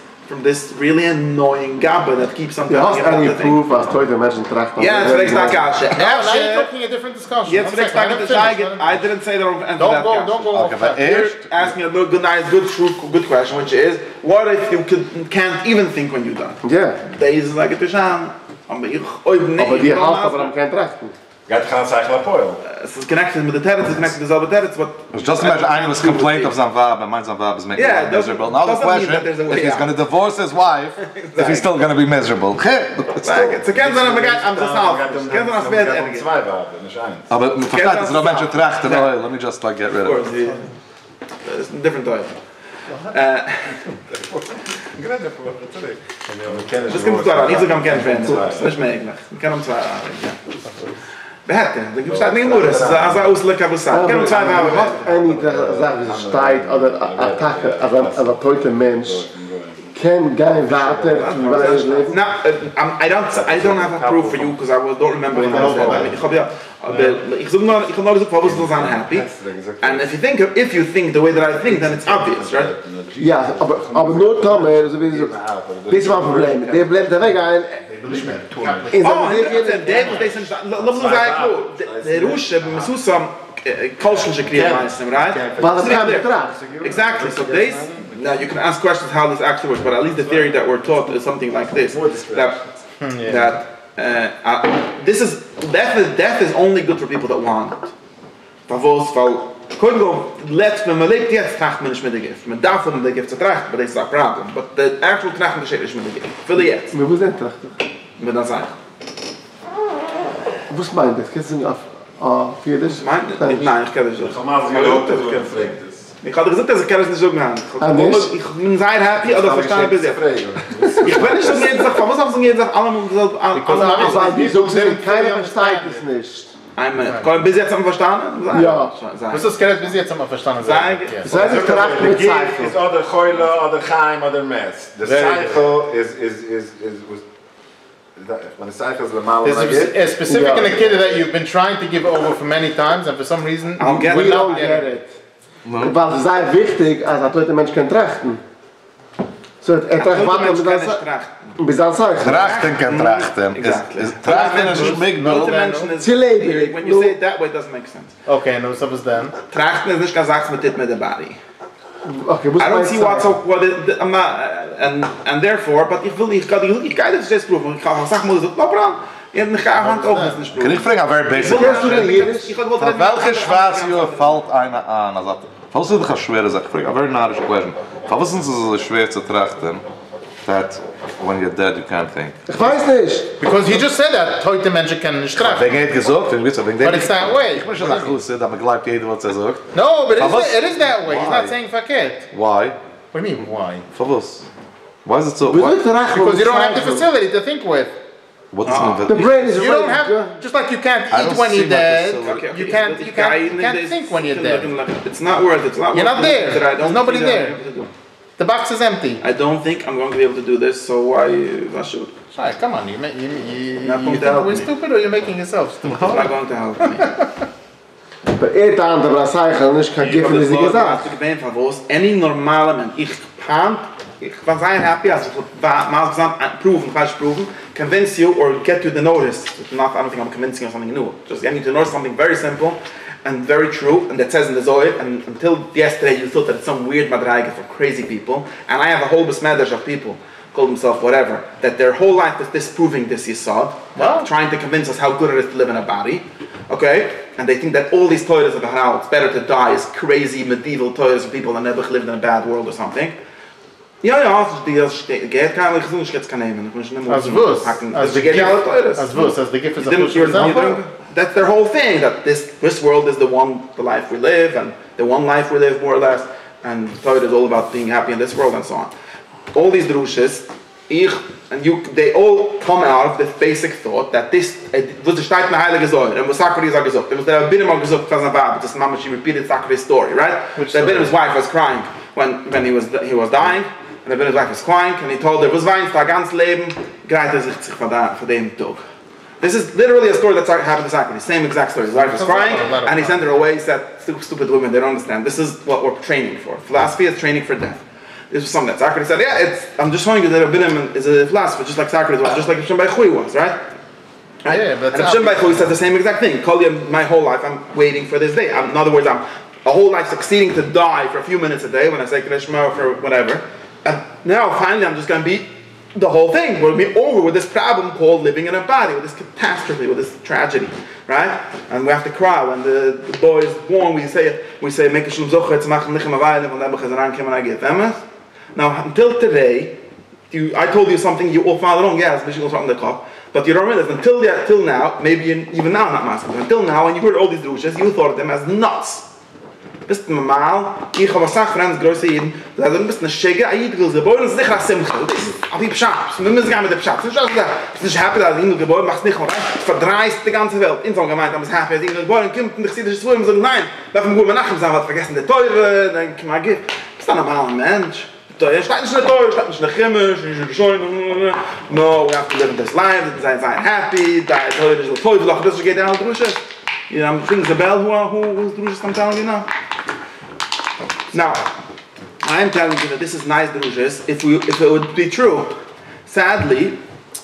really annoying gabba that keeps on telling him any proof as heute Menschen trachten. Yeah, it's next time. Now you're talking a different discussion. Yes, next time I didn't say that on Don't go. Okay, you're asking a good question, which is, what if you can't even think when you're done? Yeah. Deze is like a tishan. Aber die halt aber am kein trachten. Gaat gaan zeggen la poil. It's connected with the terrets, it's connected to the other terrets, but... Just imagine Agnes' complaint of Zanvab, and my Zanvab is making him miserable. Now the question, if he's going to divorce his wife, if he's still going to be miserable. It's against what I'm just now. Aber man versteht, it's not mentioned trachten, let me just like get rid of it. It's a different type. Das kommt klar, nicht so kann kein Fan, das ist nicht mehr eigentlich. Man kann 2 Jahre, ja. Behette, da gibt es nicht nur, das ist also auslecker, was sagt. Man kann 2 Jahre machen. Eine Sache, die steht, oder Attacke, als ein toter Mensch, can gain water to his life. No, I don't have a proof for you because I don't remember when I was there. Ich kann nur gesagt, was I'm happy. And if you think the way that I think, then it's obvious, right? Ja, aber nur Tom, also wie so. Das war ein Problem. Der bleibt da weg ein. Der Rusche, Mesusam, Kolschnische Kriegmeister, right? Exactly, so this, now you can ask questions how this actually works, but at least the theory that we're taught is something like this, that death is only good for people that want it. When man lebt jetzt, tracht man nicht mit der Gift. Man darf mit der Gift zu trachten, but that's a problem. But the actual trachten ist nicht mit der Gift. Für die jetzt. Wo sind trachten? Mit der Sache. Was meint das? Kennst du nicht auf Vierdisch? Nein, ich kenne das nicht. Ich hatte gesagt, dass ich nicht so gern. Ich bin sehr happy, aber verstanden bis jetzt. Ich bin nicht so jeden Tag, was haben sie jeden Tag alle gesagt? Aber wieso sind keiner versteht es nicht? Kann bis jetzt haben verstanden? Ja. Was ist das bis jetzt haben verstanden? Sei es tracht mit Zeichen. Is other Choyle, other Chaim, other Mess. The cycle is when the cycle is Lamal. There's a specific indicator that you've been trying to give over for many times, and for some reason we don't get it. Weil es sei wichtig, als ein toter Mensch kann trachten. So, tracht warten bis dann Zeichen. Trachten kann trachten. Trachten ist nicht Migbel. When you say it that way, it doesn't make sense. Okay, no, so was then? Trachten ist nicht gesagt mit it mit der body. Okay, I don't see what it, I'm not, and therefore, but ich kann das jetzt proben. Ich kann sagen, muss das Labran. Ich kann Hand auch nicht proben. Kann ich fragen, wer basic ist? Welche Schwarze fällt einer an? Also, falls du dich eine schwere Sache fragst, a very narrow question. Was ist es so schwer zu trachten, that when you're dead you can't think? Ich weiß nicht. Because he just said that heute Menschen können nicht trachten. Wegen hat gesagt, but it's that way. Ich muss schon nach Hause, da man glaubt jeder, was sagt. No, but it is that way. He's not saying verkehrt. Why? What do you mean, why? For was? Why is it so? Because you don't have the facility to think with. What does The brain is you don't have, just like you can't eat when you're dead, you can't think when you're dead. It's not worth it. You're not there. There's nobody there. The box is empty. I don't think I'm going to be able to do this, so why should? Sorry, come on, you think we're stupid or you're making yourself stupid? It's not going to help me. Aber andere Zeichen nicht kann geben, wie sie gesagt. Any normale man, ich was I'm happy as mal gesagt proven, convince you or get you the notice. I don't think I'm convincing you of something new. Just getting you to know something very simple and very true, and that says in the Zohar, and until yesterday you thought that it's some weird medrash for crazy people, and I have a whole medrash of people, call themselves whatever, that their whole life is disproving this yesod, trying to convince us how good it is to live in a body, okay? And they think that all these Torahs about how it's better to die as crazy medieval Torahs of people that never lived in a bad world or something. Ja, die geht kann ich nicht jetzt kann nehmen. Ich muss nicht mehr as the gift is a that's their whole thing, that this world is the life we live, and the one life we live more or less, and Torah is all about being happy in this world and so on. All these drushes, they all come out of this basic thought that this was the Shteit in the Heilige Zohar, and was Zacharias gesagt. It was the Rabbinim gesagt because of that, just Mama, she repeated Zacharias' story, right? The Rabbinim's wife was crying when he was dying. And the Rabbi's wife was crying, and he told her, "Was weinst du ganz Leben? Greit sich von dem Tag." This is literally a story that happened to Zacharias. Same exact story. His wife was crying, and he sent her away. He said, "Stupid women, they don't understand. This is what we're training for. Philosophy is training for death." This was something that Zacharias said. Yeah, I'm just showing you that Rabbinim is a philosopher, just like Zacharias was, just like Shimon Bar Yochai was, right? Yeah, but and Shimon Bar Yochai says the same exact thing. My whole life, I'm waiting for this day. In other words, I'm a whole life succeeding to die for a few minutes a day when I say Krishma or for whatever. And now, finally, I'm just going to be the whole thing. We'll be over with this problem called living in a body, with this catastrophe, with this tragedy, right? And we have to cry when the boy is born. We say, make a shlum zocher to machen lichem avayim and then bechazaran kem and I get emes. Now, until today, I told you something you all found wrong. Yes, but you don't realize until now, maybe even now not master. Until now, when you heard all these drushes, you thought of them as nuts. Bist normal, ich habe gesagt, Franz große Jeden, da sind ein bisschen schäger, eigentlich geboren ist sicher Simcha. Das ist auf die Pschat, wir müssen gar mit der Pschat. Nicht nicht happy, dass ich geboren machst nicht mal, verdreist die ganze Welt. In so gemeint, I'm happy, dass ich geboren kommt und ich sehe das so und so nein, darf man gut mal nachher sagen, was vergessen der Teure, dann kann man gehen. Bist ein normaler Mensch. Der steht nicht in der Teure, steht nicht in der Chemisch, nicht in der Scheune. No, we have to live in this life, sein happy, da ist heute so toll, doch das geht down through shit. You know, I'm thinking the bell who's drushes I'm telling you now. Now, I am telling you that this is nice drushes if it would be true. Sadly,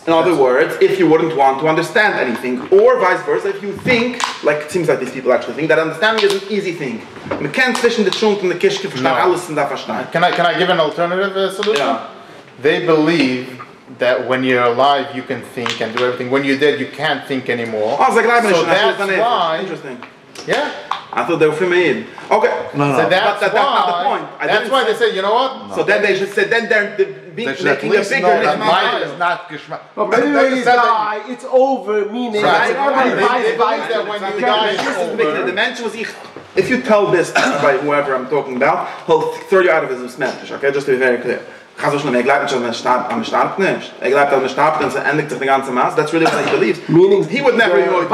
in other words, if you wouldn't want to understand anything, or vice versa, if you think, like it seems like these people actually think, that understanding is an easy thing. We can't fish in the trunk and the kishke verstehen alles in der verstehen. Can I give an alternative solution? Yeah. They believe that when you're alive you can think and do everything. When you're dead you can't think anymore. Oh, so that's why. Interesting. Yeah. I thought they were from Eid. Okay. No. So that's not the point. That's why they say, you know what? So then they should say, then they're making a bigger Mine is not geschmack. But maybe when you die, it's over, meaning Right. it's that when you die, it's over. The dimension was if you tell this by whoever I'm talking about, he'll throw you out of his medrash, okay? Just to be very clear. Glaubt nicht, am Starb nicht. Glaubt am Starb, dann endigt sich die ganze Maß. That's really what he believes. Meaning he would never know it.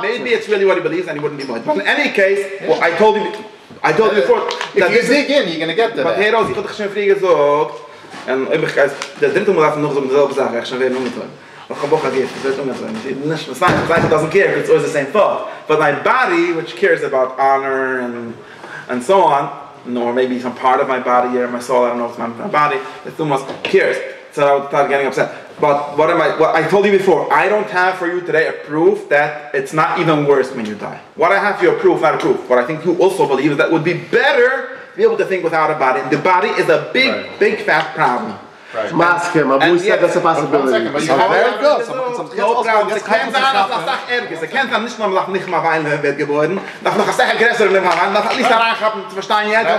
Maybe it's really what he believes, and he wouldn't be moed. But in any case, well, I told you before. If you dig in, you're gonna get to But that. hey, Rosie, ich hatte schon früher gesagt, und ich weiß, der dritte Mal darf noch so dieselbe Sache, ich schon wieder umgetragen. But it doesn't care, it's always the same thought. But my body, which cares about honor and so on, or maybe some part of my body or my soul, I don't know if it's my body, the Thumas cares. So I would start getting upset. But what I told you before, I don't have for you today a proof that it's not even worse when you die. What I have for you a proof, not a proof. What I think you also believe is that it would be better to be able to think without a body. And the body is a big fat problem. Right. Mask him, Abu said that's a possibility. But you have Very good. Es kennt sein, als das Sach Erges. Es kennt sein, nicht nur nicht mal weil wird geboren. Darf noch eine Sache größer nehmen, das hat nicht daran gehabt, zu verstehen jetzt.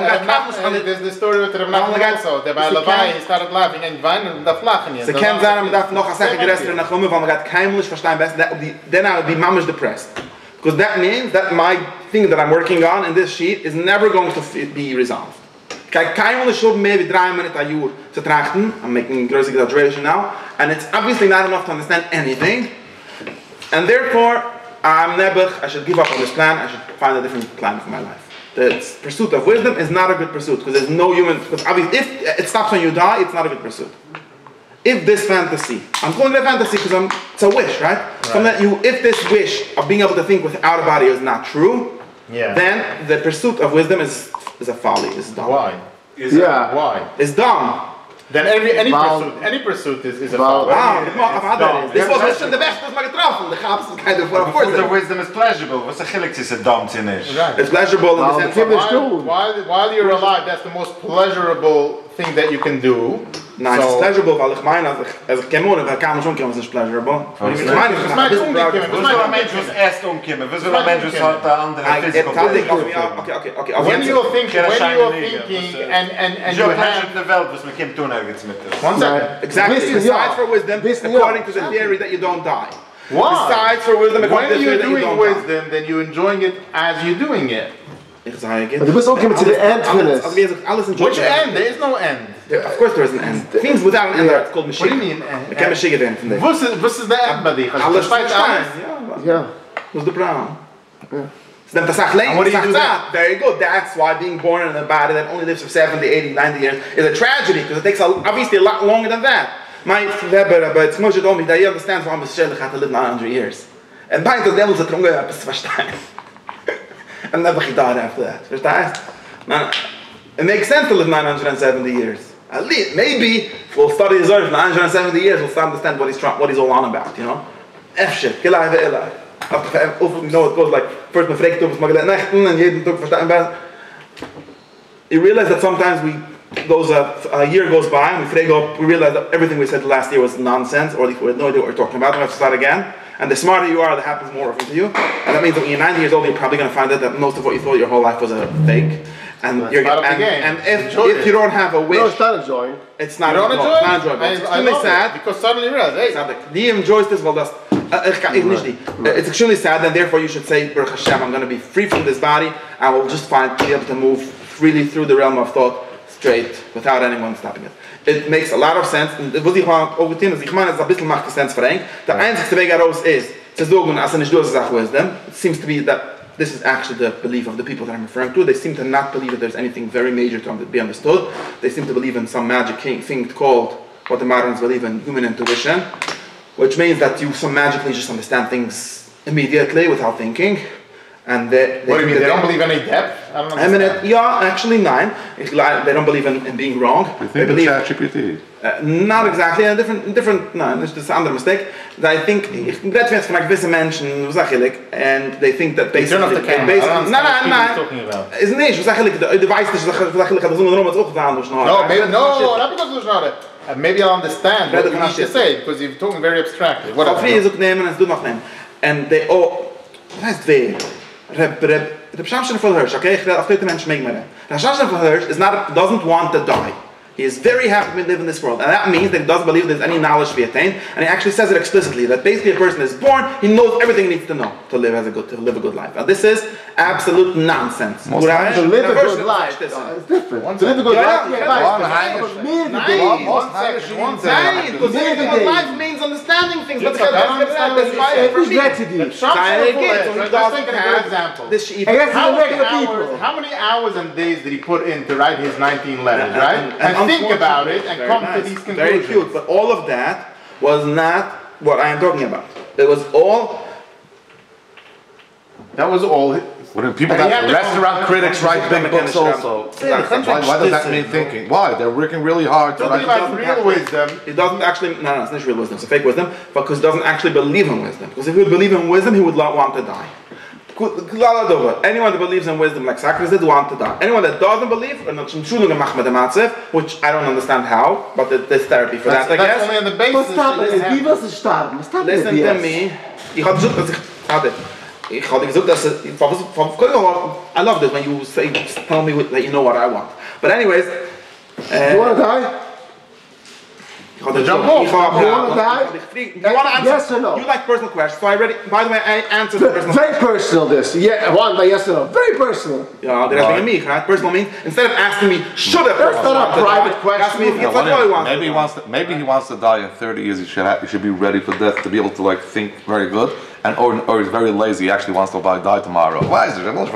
There's the story with the Rebbe also. Der bei Lowy, he started laughing and weinen und darf lachen jetzt. Es kennt sein, man darf noch eine Sache größer nach kommen, weil man hat kein Mensch verstehen besser. Then I would be mamish depressed. Because that means that my thing that I'm working on in this sheet is never going to be resolved. Kein Mensch should maybe 3 minutes a year to trachten. I'm making a gross exaggeration now, and it's obviously not enough to understand anything. And therefore, I'm nebuch. I should give up on this plan. I should find a different plan for my life. The pursuit of wisdom is not a good pursuit because there's no human. Because obviously, if it stops when you die, it's not a good pursuit. If this fantasy, I'm calling it a fantasy because it's a wish, right? So that if this wish of being able to think without a body is not true, then the pursuit of wisdom is a folly. It's dumb. Why? Why? It's dumb. Then any pursuit is a folly. This was the best was my getroffen. The chaps is kind of what The wisdom is pleasurable. What's the chilik is a dumb finish? It's pleasurable in the sense of while you're alive, that's the most pleasurable thing that you can do. No, it's pleasurable, weil ich meine, als ich komme, weil kann man schon kommen, es ist pleasurable. Was will ein Mensch, was erst umkommen? Was will ein Mensch, was hat eine andere physical Okay. When you're thinking and you have the world, was man kommt tun, jetzt mit das. One second. Exactly. Besides for wisdom, according to the theory that you don't die. Why? Besides for wisdom, according to When the theory you're that you doing don't die. wisdom, then you're enjoying it as you're doing it. Ich sage But the wisdom came to the end for this. Which end? There is no end. Of course there is an end. Things without an end are called Mashiach. What do you mean? Ik ken Mashiach end van dit. What is the end, buddy? Alles verstehen. Yeah. Was the brown. Then the Sachlane, what do you do then? very good. That's why being born in a body that only lives for 70, 80, 90 years is a tragedy because it takes obviously a lot longer than that. My Weber, but it's Moshe told me that he understands why Moshe had to live 900 years. And by the devil's a trunga etwas verstehen. And never he died after that. Verstehst? It makes sense to live 970 years. At least, maybe we'll study his earth 970 years. We'll understand what he's all on about. You know, F shit. Gelai ve'elai. You know, it goes like first man fragt was maglet nachten and jeden Tag verstehen besser. You realize that sometimes a year goes by and we realize that everything we said last year was nonsense, or we had no idea what we're talking about. We have to start again. And the smarter you are, that happens more often to you. And that means that when you're 90 years old, you're probably going to find out that most of what you thought your whole life was a fake. And that's you're part of the game. And if you don't have a wish, No, it's not enjoying. it's not You don't enjoy it? It's not enjoyable. It's extremely sad. Because suddenly you realize, hey, He enjoys this, well, that's it's extremely sad, and therefore you should say, Baruch Hashem, I'm going to be free from this body. I will just be able to move freely through the realm of thought, straight, without anyone stopping it. It makes a lot of sense. And was ich mal overtun, ich meine, es ein bisschen macht Sense verrenkt. Der einzigste Weg heraus ist, zu sagen, als nicht durch Sache wisdom. It seems to be that this is actually the belief of the people that I'm referring to. They seem to not believe that there's anything very major to be understood. They seem to believe in some magic thing called, what the moderns believe in, human intuition, which means that you so magically just understand things immediately without thinking. And what do you mean? They don't believe in any depth? I don't know. Yeah, actually, nine. They don't believe in being wrong. They believe ChatGPT. Not exactly. A different. No, it's just another mistake. I think that means like gewisse Menschen, and they think that basically. Turn off the camera. No. Is nicht. The device is No, not because of the maybe I'll understand what you need to say because you're talking very abstractly. Whatever. And they all. What heißt weh? The Pshamshin for Hirsch, okay? Doesn't want to die. He is very happy to live in this world, and that means that he doesn't believe there's any knowledge to be attained. And he actually says it explicitly that basically a person is born, he knows everything he needs to know to live a good life. Now this is absolute nonsense. To live a good life, it's different. To live a good life means understanding things. But how many hours and days did he put in to write his 19 letters, right? And think about it and come to these conclusions. Very cute, but all of that was not what I am talking about. It was all. That was all. When people that restaurant critics write big books also. Why does that mean thinking? Why? They're working really hard to write about real wisdom. It doesn't actually, no, it's not real wisdom, it's a fake wisdom, because he doesn't actually believe in wisdom. Because if he would believe in wisdom, he would not want to die. Anyone that believes in wisdom like Socrates did want to die. Anyone that doesn't believe, which I don't understand how, but there's therapy for that, I guess. That's only on the basis. Listen to me. I love this when you say, tell me that you know what I want. But anyways, you want to die? You want to die? Yes or no? You like personal questions, so I already, by the way, I answered the personal Very personal this. Yeah, one by yes or no. Very personal. Yeah, there's nothing me, right? Personal means, instead of asking me, should a person not a private question. Ask me if it's what he wants. Maybe he wants to die in 30 years. He should be ready for death to be able to like think very good. Or he's very lazy. He actually wants to die tomorrow. Why is it? Anyways,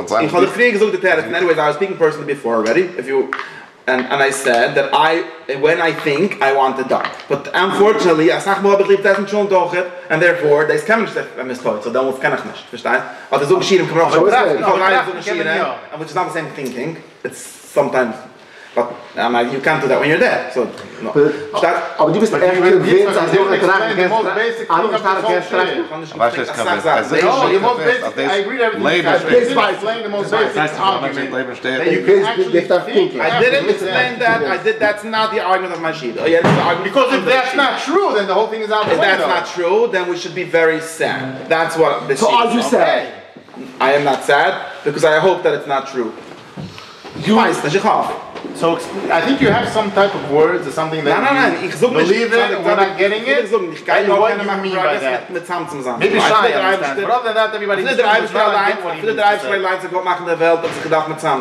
I was speaking personally before already. And I said that when I think, I want to die. But unfortunately, and therefore, there's kein Mensch, der missteut. So dann muss kann ich nicht, verstehst? Also so geschehen kann man auch, which is not the same thinking. It's sometimes, but you can't do that when you're dead. So no. Aber du bist echt convinced, als du getragen I agree with everything. Explain the most basic argument. I didn't explain that. That's not the argument of Mashiach. Because if that's not true, then the whole thing is out the window. If that's not true, then we should be very sad. That's what the So are you sad? I am not sad because I hope that it's not true. So I think you have some type of words or something that you believe in, we're not getting it. What do you mean by that? Maybe shy, I understand. But other than that, everybody I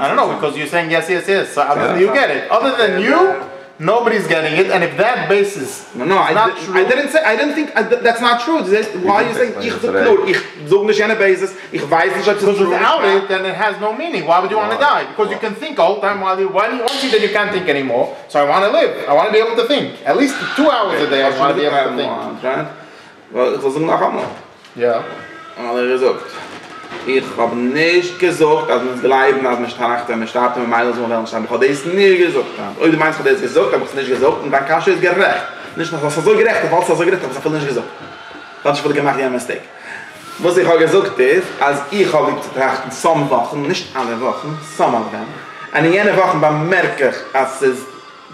don't know, because you're saying yes. So you get it. Other than you, nobody's getting it, and if that basis I didn't think that's not true. Why are you saying basis? Because without it, then it has no meaning. Why would you want to die? Because you can think all the time once you then you can't think anymore. So I want to live. I want to be able to think. At least 2 hours a day I want to be able to think. Yeah. Ich habe nicht gesagt, dass wir bleiben, dass wir starten mit Meilen, so wollen starten. Ich habe das nie gesagt. Oder du meinst, ich habe das gesagt, aber ich habe es nicht gesagt. Und dann kannst du es gerecht. Nicht noch, was so gerecht, was so gerecht, aber ich habe es nicht gesagt. Das ist gemacht, ja, ein Mistake. Was ich habe gesagt ist, als ich habe zu trachten, some Wochen, nicht alle Wochen, some of them. Und in jene Wochen bemerke ich, als es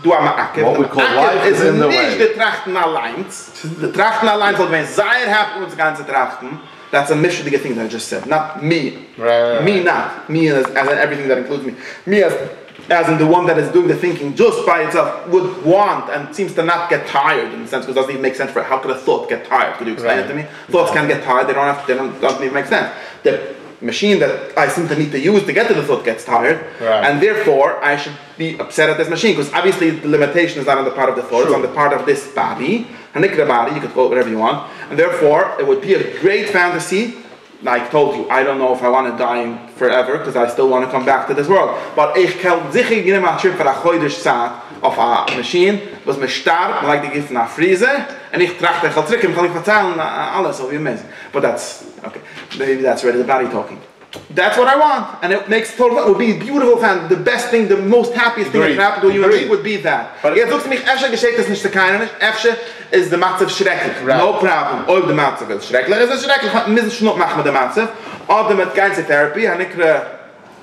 du am Acker. What we call life is in the way. Nicht die Trachten allein. Die Trachten allein, wenn sehr happy uns ganze Trachten. That's a mishradige thing that I just said. Not me. Right. Me not. Me as in everything that includes me. Me as in the one that is doing the thinking just by itself would want and seems to not get tired in a sense, because it doesn't even make sense for it. How could a thought get tired? Could you explain it to me? Thoughts can get tired. They don't even make sense. The machine that I seem to need to use to get to the thought gets tired, and therefore I should be upset at this machine, because obviously the limitation is not on the part of the thought, it's on the part of this body, a nikra body, you could call it whatever you want, and therefore it would be a great fantasy. Like I told you, I don't know if I want to die forever, because I still want to come back to this world. But ich kann sicher gehen mal trip für a chodesh Zeit auf a machine, was mir starb, like die gift nach Friese, und ich trachte, ich kann zurück, kann ich verzeihen, alles, so wie amazing. But that's, okay, maybe that's already the body talking. That's what I want, and it makes total, it would be a beautiful fan, the best thing, the most happiest thing that could happen to you and me would be that. Jetzt sagst du mich, Efsche geschickt ist nicht zu keiner nicht, Efsche ist der Matzev schrecklich, no problem. Ob der Matzev ist schrecklich, ist es schrecklich, wir müssen schon machen mit der Matzev, oder mit ganze Therapy,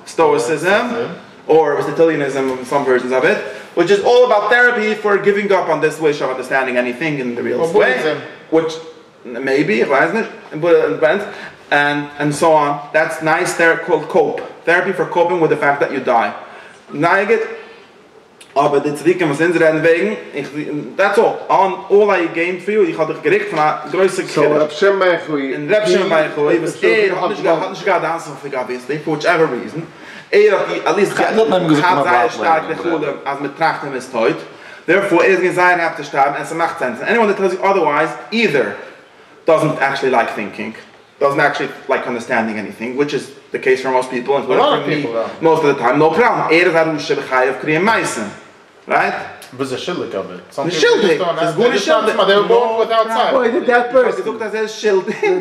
Stoicism, or Aristotelianism, some versions of it, which is all about therapy for giving up on this wish of understanding anything in the real way, which maybe, ich weiß nicht, but it depends. and so on. That's nice. They're called cope. Therapy for coping with the fact that you die. Aber die Tzadikim, was sind reden wegen, that's all. All I gained for you, ich hatte gericht von einer größeren So, Reb Shem Mechui. In Reb Shem Mechui, was hat nicht gar das auf the obviously, for whichever reason. At least hat sehr stark die Chule, als mit Trachten ist heute. Therefore, it is going to have to sterben, and it's a macht sense. And anyone that tells you otherwise, either doesn't actually like thinking, doesn't actually like understanding anything, which is the case for most people, including for me, most of the time, no problem. Is Arusha b'chayav kriyam meisen. Right? But the shildik of it. The shildik. They were born without sight. Boy, that person.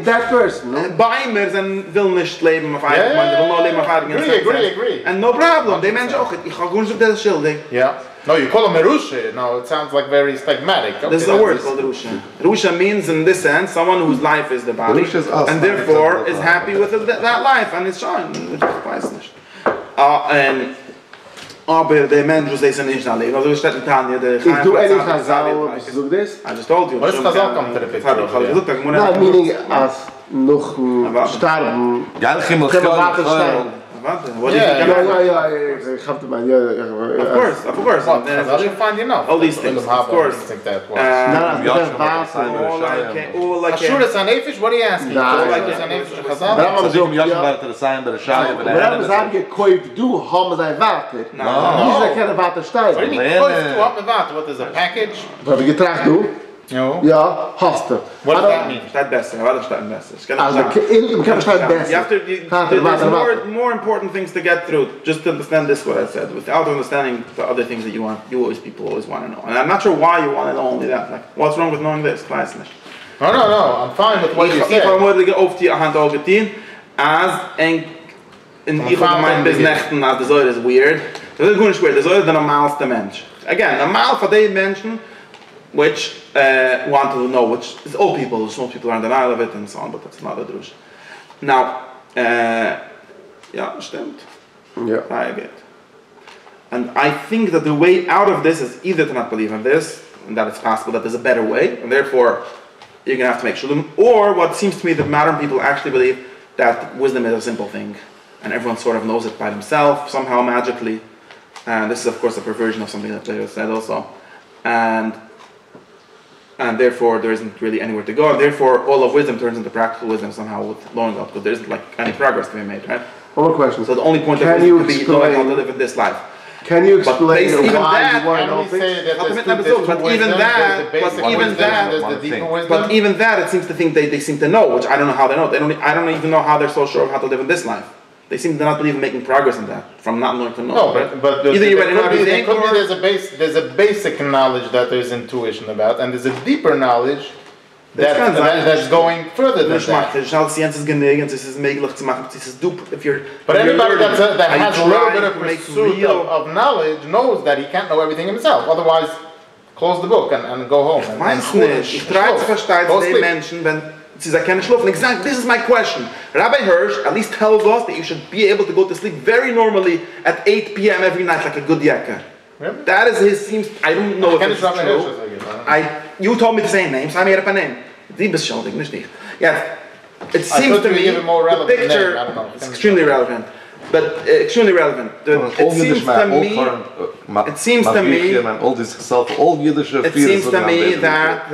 That person, no? Baimers and will nicht leben auf einem, will nur leben auf einem. Agree. And no problem. They mention, ich habe gut das shildik. Yeah. No, you call him a Rusha. No, it sounds like very stigmatic. Okay, this is a word called Rusha. Rusha means, in this sense, someone whose life is the body, and therefore is happy with that life, and it's showing. Aber der Mensch, was ist nicht allein. Also, ich steht in Tanja, der Is do any Chazal so this? I just told you. What does Chazal come to the picture? No, meaning as noch Shtaarbn. Ja, ich muss Yeah, of course. Chazal you find enough. All these things, of course. Ashura Sanefish, what are you asking? What is a package? No. Ja, hast du. What does that mean? Staat besser, wat is staat besser? There's more important things to get through, just to understand this, what I said. Without understanding the other things that people always want to know. And I'm not sure why you want to know only that. Like, what's wrong with knowing this? No, I'm fine with what you said. Ich habe mir auf die Hand auch getan, als in ich habe mein Besnechten, als der Säure ist weird. Das ist gut weird, der Säure ist der normalste Mensch. Again, normal for the Menschen, which want to know, which is old people, most people are in denial of it and so on, but that's not a drush. Now, yeah, stimmt. Yeah. I get. And I think that the way out of this is either to not believe in this, and that it's possible that there's a better way, and therefore you're going to have to make shulim, or what seems to me that modern people actually believe that wisdom is a simple thing, and everyone sort of knows it by themselves, somehow magically. And this is, of course, a perversion of something that Plato said also. And therefore there isn't really anywhere to go, and therefore all of wisdom turns into practical wisdom somehow with knowing God, because there isn't like any progress to be made, right? One more question. So the only point of wisdom could be knowing how to live in this life. Can you explain why you want to know But even that, it seems to think they seem to know, which I don't know how they know. I don't even know how they're so sure of how to live in this life. They seem to not believe in making progress in that, from not knowing to know. No, right? but either you already know everything, there's a basic knowledge that there's intuition about, and there's a deeper knowledge that's going further than that. But anybody that has a little bit of pursuit of knowledge knows that he can't know everything himself. Otherwise, close the book and go home. Exactly, this is my question. Rabbi Hirsch at least tells us that you should be able to go to sleep very normally at 8 p.m. every night like a good yakka. Really? That is his, seems, I don't know if it's true. You told me the same name, so I made up a name. Yeah, it seems to me, the picture is extremely relevant. But extremely relevant. It seems to me that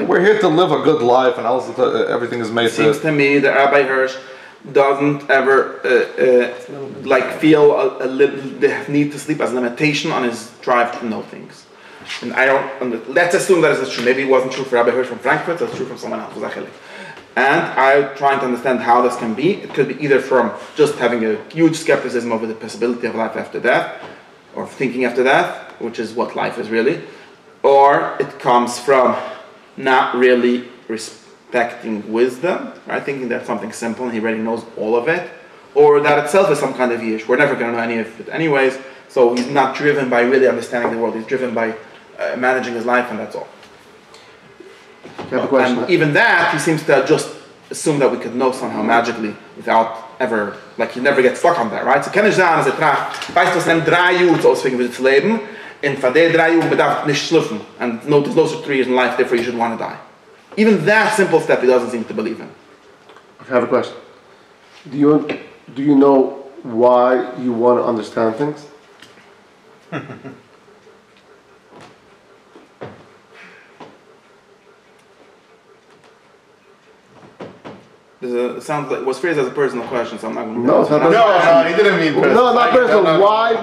we're here to live a good life, and also everything is made. It seems to me that Rabbi Hirsch doesn't ever like feel the need to sleep as a limitation on his drive to know things. And I don't. Let's assume that is true. Maybe it wasn't true for Rabbi Hirsch from Frankfurt. That's true from someone else. And I'm trying to understand how this can be. It could be either from just having a huge skepticism over the possibility of life after death, or thinking after death, which is what life is really, or it comes from not really respecting wisdom, right? Thinking that's something simple and he already knows all of it, or that itself is some kind of yish. We're never going to know any of it anyways, so he's not driven by really understanding the world, he's driven by managing his life, and that's all. And even that, he seems to just assume that we could know somehow magically without ever, like he never gets stuck on that, right? So kann ich sagen, als tragt, weißt du, es nimmt 3 Jahre zu ausfinden, wie zu leben, und von den 3 Jahren bedarf nicht schlafen, and there's no such 3 years in life, therefore you should want to die. Even that simple step he doesn't seem to believe in. I have a question. Do you know why you want to understand things? It sounds like it was phrased as a personal question, so I'm not going to. No, it's not No, he didn't mean personal. No, not personal. Why?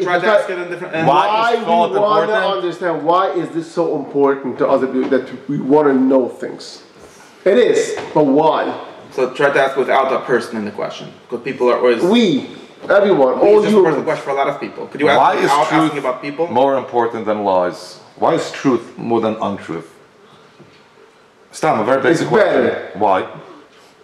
Try to ask it in different. Why we want to understand? Why is this so important to other people that we want to know things? It is, but why? So try to ask without a person in the question, because people are always. Everyone, all It's just a personal humans. question for a lot of people. Could you ask Why is without asking truth about people? more important than lies? Why is truth more than untruth? Stam, a very basic question. better. Why?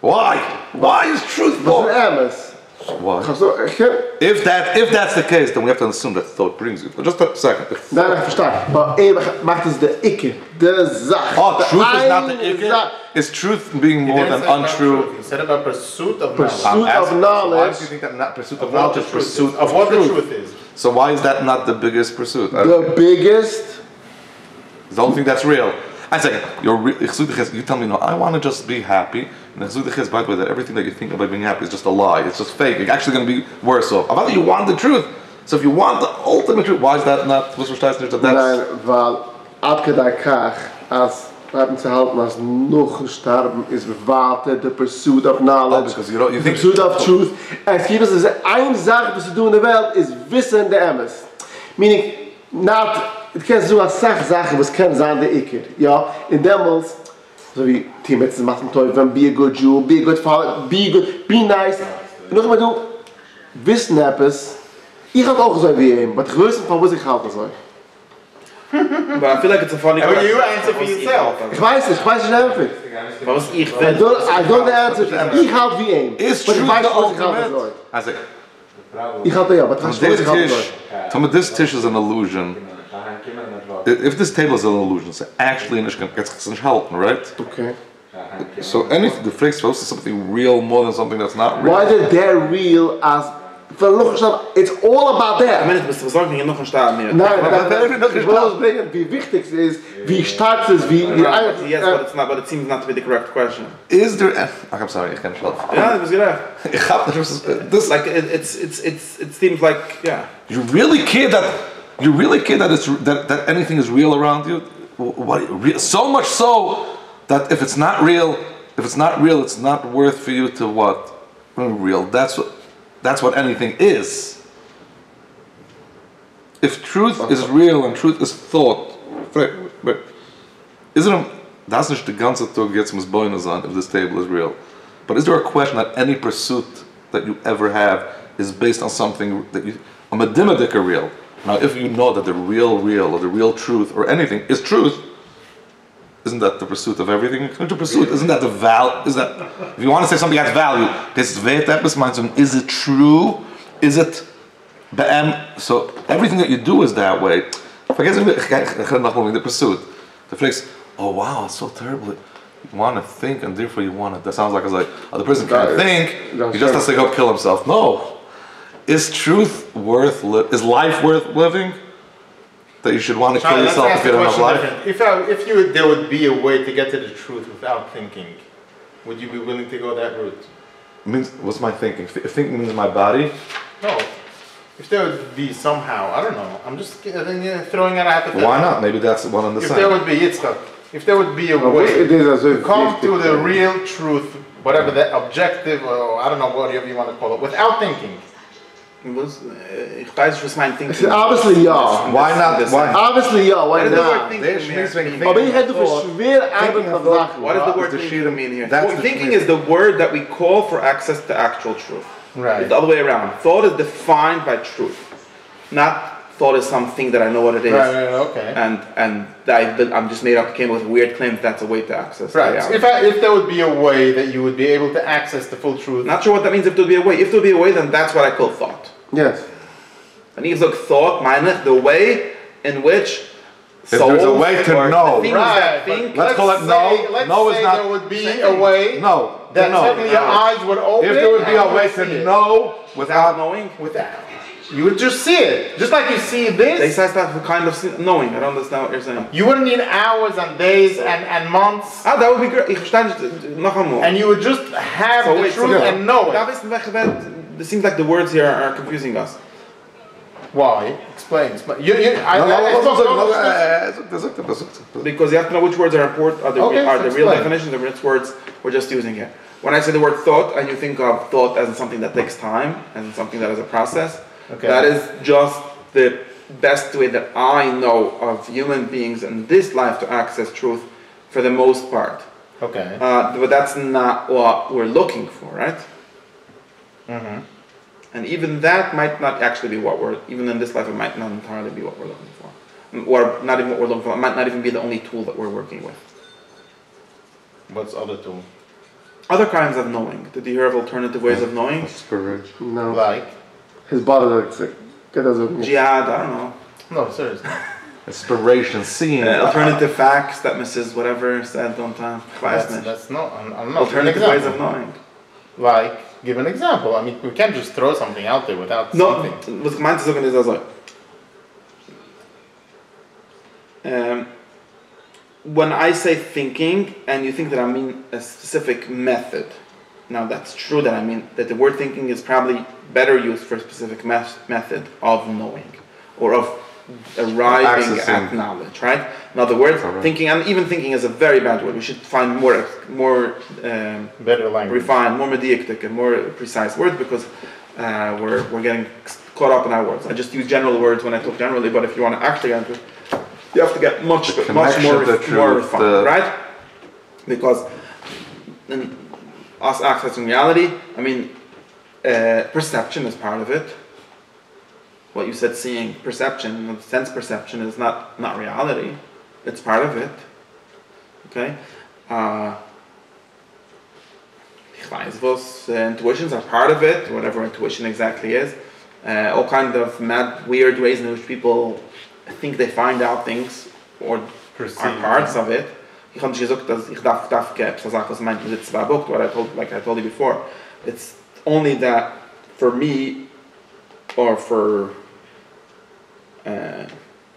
Why? Why is truth Dat is more? een Amos. Why? Ik If that's the case, then we have to assume that thought brings you. But just a second. Daarna verstaan. Maar maakt dus de ikke, de zaak. Oh, de truth is not the einde ikke. zaak. Is truth being more than untrue? He said about pursuit of Pursuit knowledge. of knowledge. Why do you think that not pursuit of Of what knowledge the is truth pursuit is. Of what the truth is. So why is that not the biggest pursuit? The biggest. It's the only thing that's real. I say, you tell me, no, I want to just be happy. And by the way, that everything that you think about being happy is just a lie. It's just fake. You're actually going to be worse off. I thought you want the truth. So if you want the ultimate truth, why is that not? Nein, weil abgedeckt kach, als we hebben te helpen als nog gestorben is water, the pursuit of knowledge, because you the think pursuit of truth. En het is dus één zaak dat ze doen in de wereld is wissen de emmers. Meaning, not, het kan zo als zaken was kennen zijn de ikker. Ja, in demmels, so wie teammates maken toiven, be a good Jew, be a good father, be good, be nice. En nog maar doen, wissen hebben. Ich had ook zo weer een, maar het grootste van was ik gehad zo. But I feel like it's a funny question. You answer for yourself. Ich weiß nicht einfach. Wat was ich I don't answer. Ich halt wie een. Is Maar truth ich weiß, the was ich halt ultimate? zo. I say, Ich halt ja, maar het was was ik halt zo. this tish is an illusion. If this table is an illusion, it's actually an halten, right? Okay. So anything, the phrase supposed to something real more than something that's not real. Why is they're real as it's all about I that. mean, het is bezorgd hier nog een staat meer. Nein, ich will uns bringen, wie wichtig es ist, wie stark es ist, wie Yes, but it seems not to be the correct question. Is there? I'm sorry, I can't help. Yeah, it was good. This Like it seems like you really care that it's that anything is real around you. So much so that if it's not real, it's not worth for you to what? Real. That's what anything is. If truth is real and truth is thought, but isn't that's not the ganze Tag jetzt muss Beine sein if this table is real. But is there a question that any pursuit that you ever have is based on something that you a medimedic real? Now, if you know that the real or the real truth or anything is truth, isn't that the pursuit of everything? Isn't that the value? Is that if you want to say something has value, is it true? Is it so everything that you do is that way. Forget the pursuit. The phrase, oh wow, it's so terrible. You want to think and therefore you want to. That sounds like the person can't think. He just has to go kill himself. No. Is truth worth? Is life worth living? That you should want to kill yourself if you don't have life? If there would be a way to get to the truth without thinking, would you be willing to go that route? Means what's my thinking? Thinking means my body? No. If there would be somehow, I don't know. I'm just throwing out a hypothetical. Why not? Maybe that's one and the same. If there would be Yitzchok, if there would be a way to come to the real truth, whatever the objective, or I don't know, whatever you want to call it, without thinking. Ich weiß nicht, was mein Thinking. Obviously, ja. Why not? Why? Obviously, ja. Why not? Aber ich hätte für schwer Arbeit von Sachen. What does the word thinking mean here? Thinking is the word that we call for access to actual truth. Right. It's the other way around. Thought is defined by truth. Not thought is something that I know what it is. Right, okay. And I'm just came up with weird claims that's a way to access. Right. So if there would be a way that you would be able to access the full truth. Not sure what that means if there would be a way. If there would be a way, then that's what I call thought. Yes. And he's like thought, meinech, the way in which souls, if there's a way to know. Right. Let's call it no. No is not. There would be a way. No. That suddenly your eyes would open. If there would be a way to know without knowing. Without. You would just see it. Just like you see this. They say that kind of knowing. I don't understand what you're saying. You wouldn't need hours and days and months. That would be great. Ich verstehe noch einmal. And you would just have the truth and know it. It seems like the words here are confusing us. Why? Explain. Because you have to know which words are important, are the real definitions of which words we're just using here. When I say the word thought, and you think of thought as something that takes time, and something that is a process, that is just the best way that I know of human beings in this life to access truth for the most part. Okay. But that's not what we're looking for, right? Mm-hmm. And even that might not actually be what even in this life, it might not entirely be what we're looking for. Or not even what we're looking for. It might not even be the only tool that we're working with. What's other tool? Other kinds of knowing. Did you hear of alternative ways of knowing? No. Like? His body looks like Jihad, I don't know. No, seriously. Inspiration, seeing. Alternative facts that Mrs. Whatever said one time. That's not. I'm not. Alternative ways of knowing. Like, give an example. I mean, we can't just throw something out there without something. Was gemeint zu sagen ist also. When I say thinking, and you think that I mean a specific method, now that's true that I mean that the word thinking is probably better used for a specific method of knowing, or of arriving at knowledge, right? Now the word thinking, and even thinking is a very bad word. We should find more better language, refined, more medietic, and more precise words, because we're getting caught up in our words. I just use general words when I talk generally, but if you want to actually get into it, you have to get much more refined, right? Because in us accessing reality, I mean, perception is part of it. What you said, seeing, perception, sense perception is not reality. It's part of it. Okay? Intuitions are part of it, whatever intuition exactly is. All kind of mad, weird ways in which people think they find out things or are parts of it. Ich habe nicht gesagt, dass ich darf sagen, was meint mit zwei Buch, what I told you before. It's only that for me, or for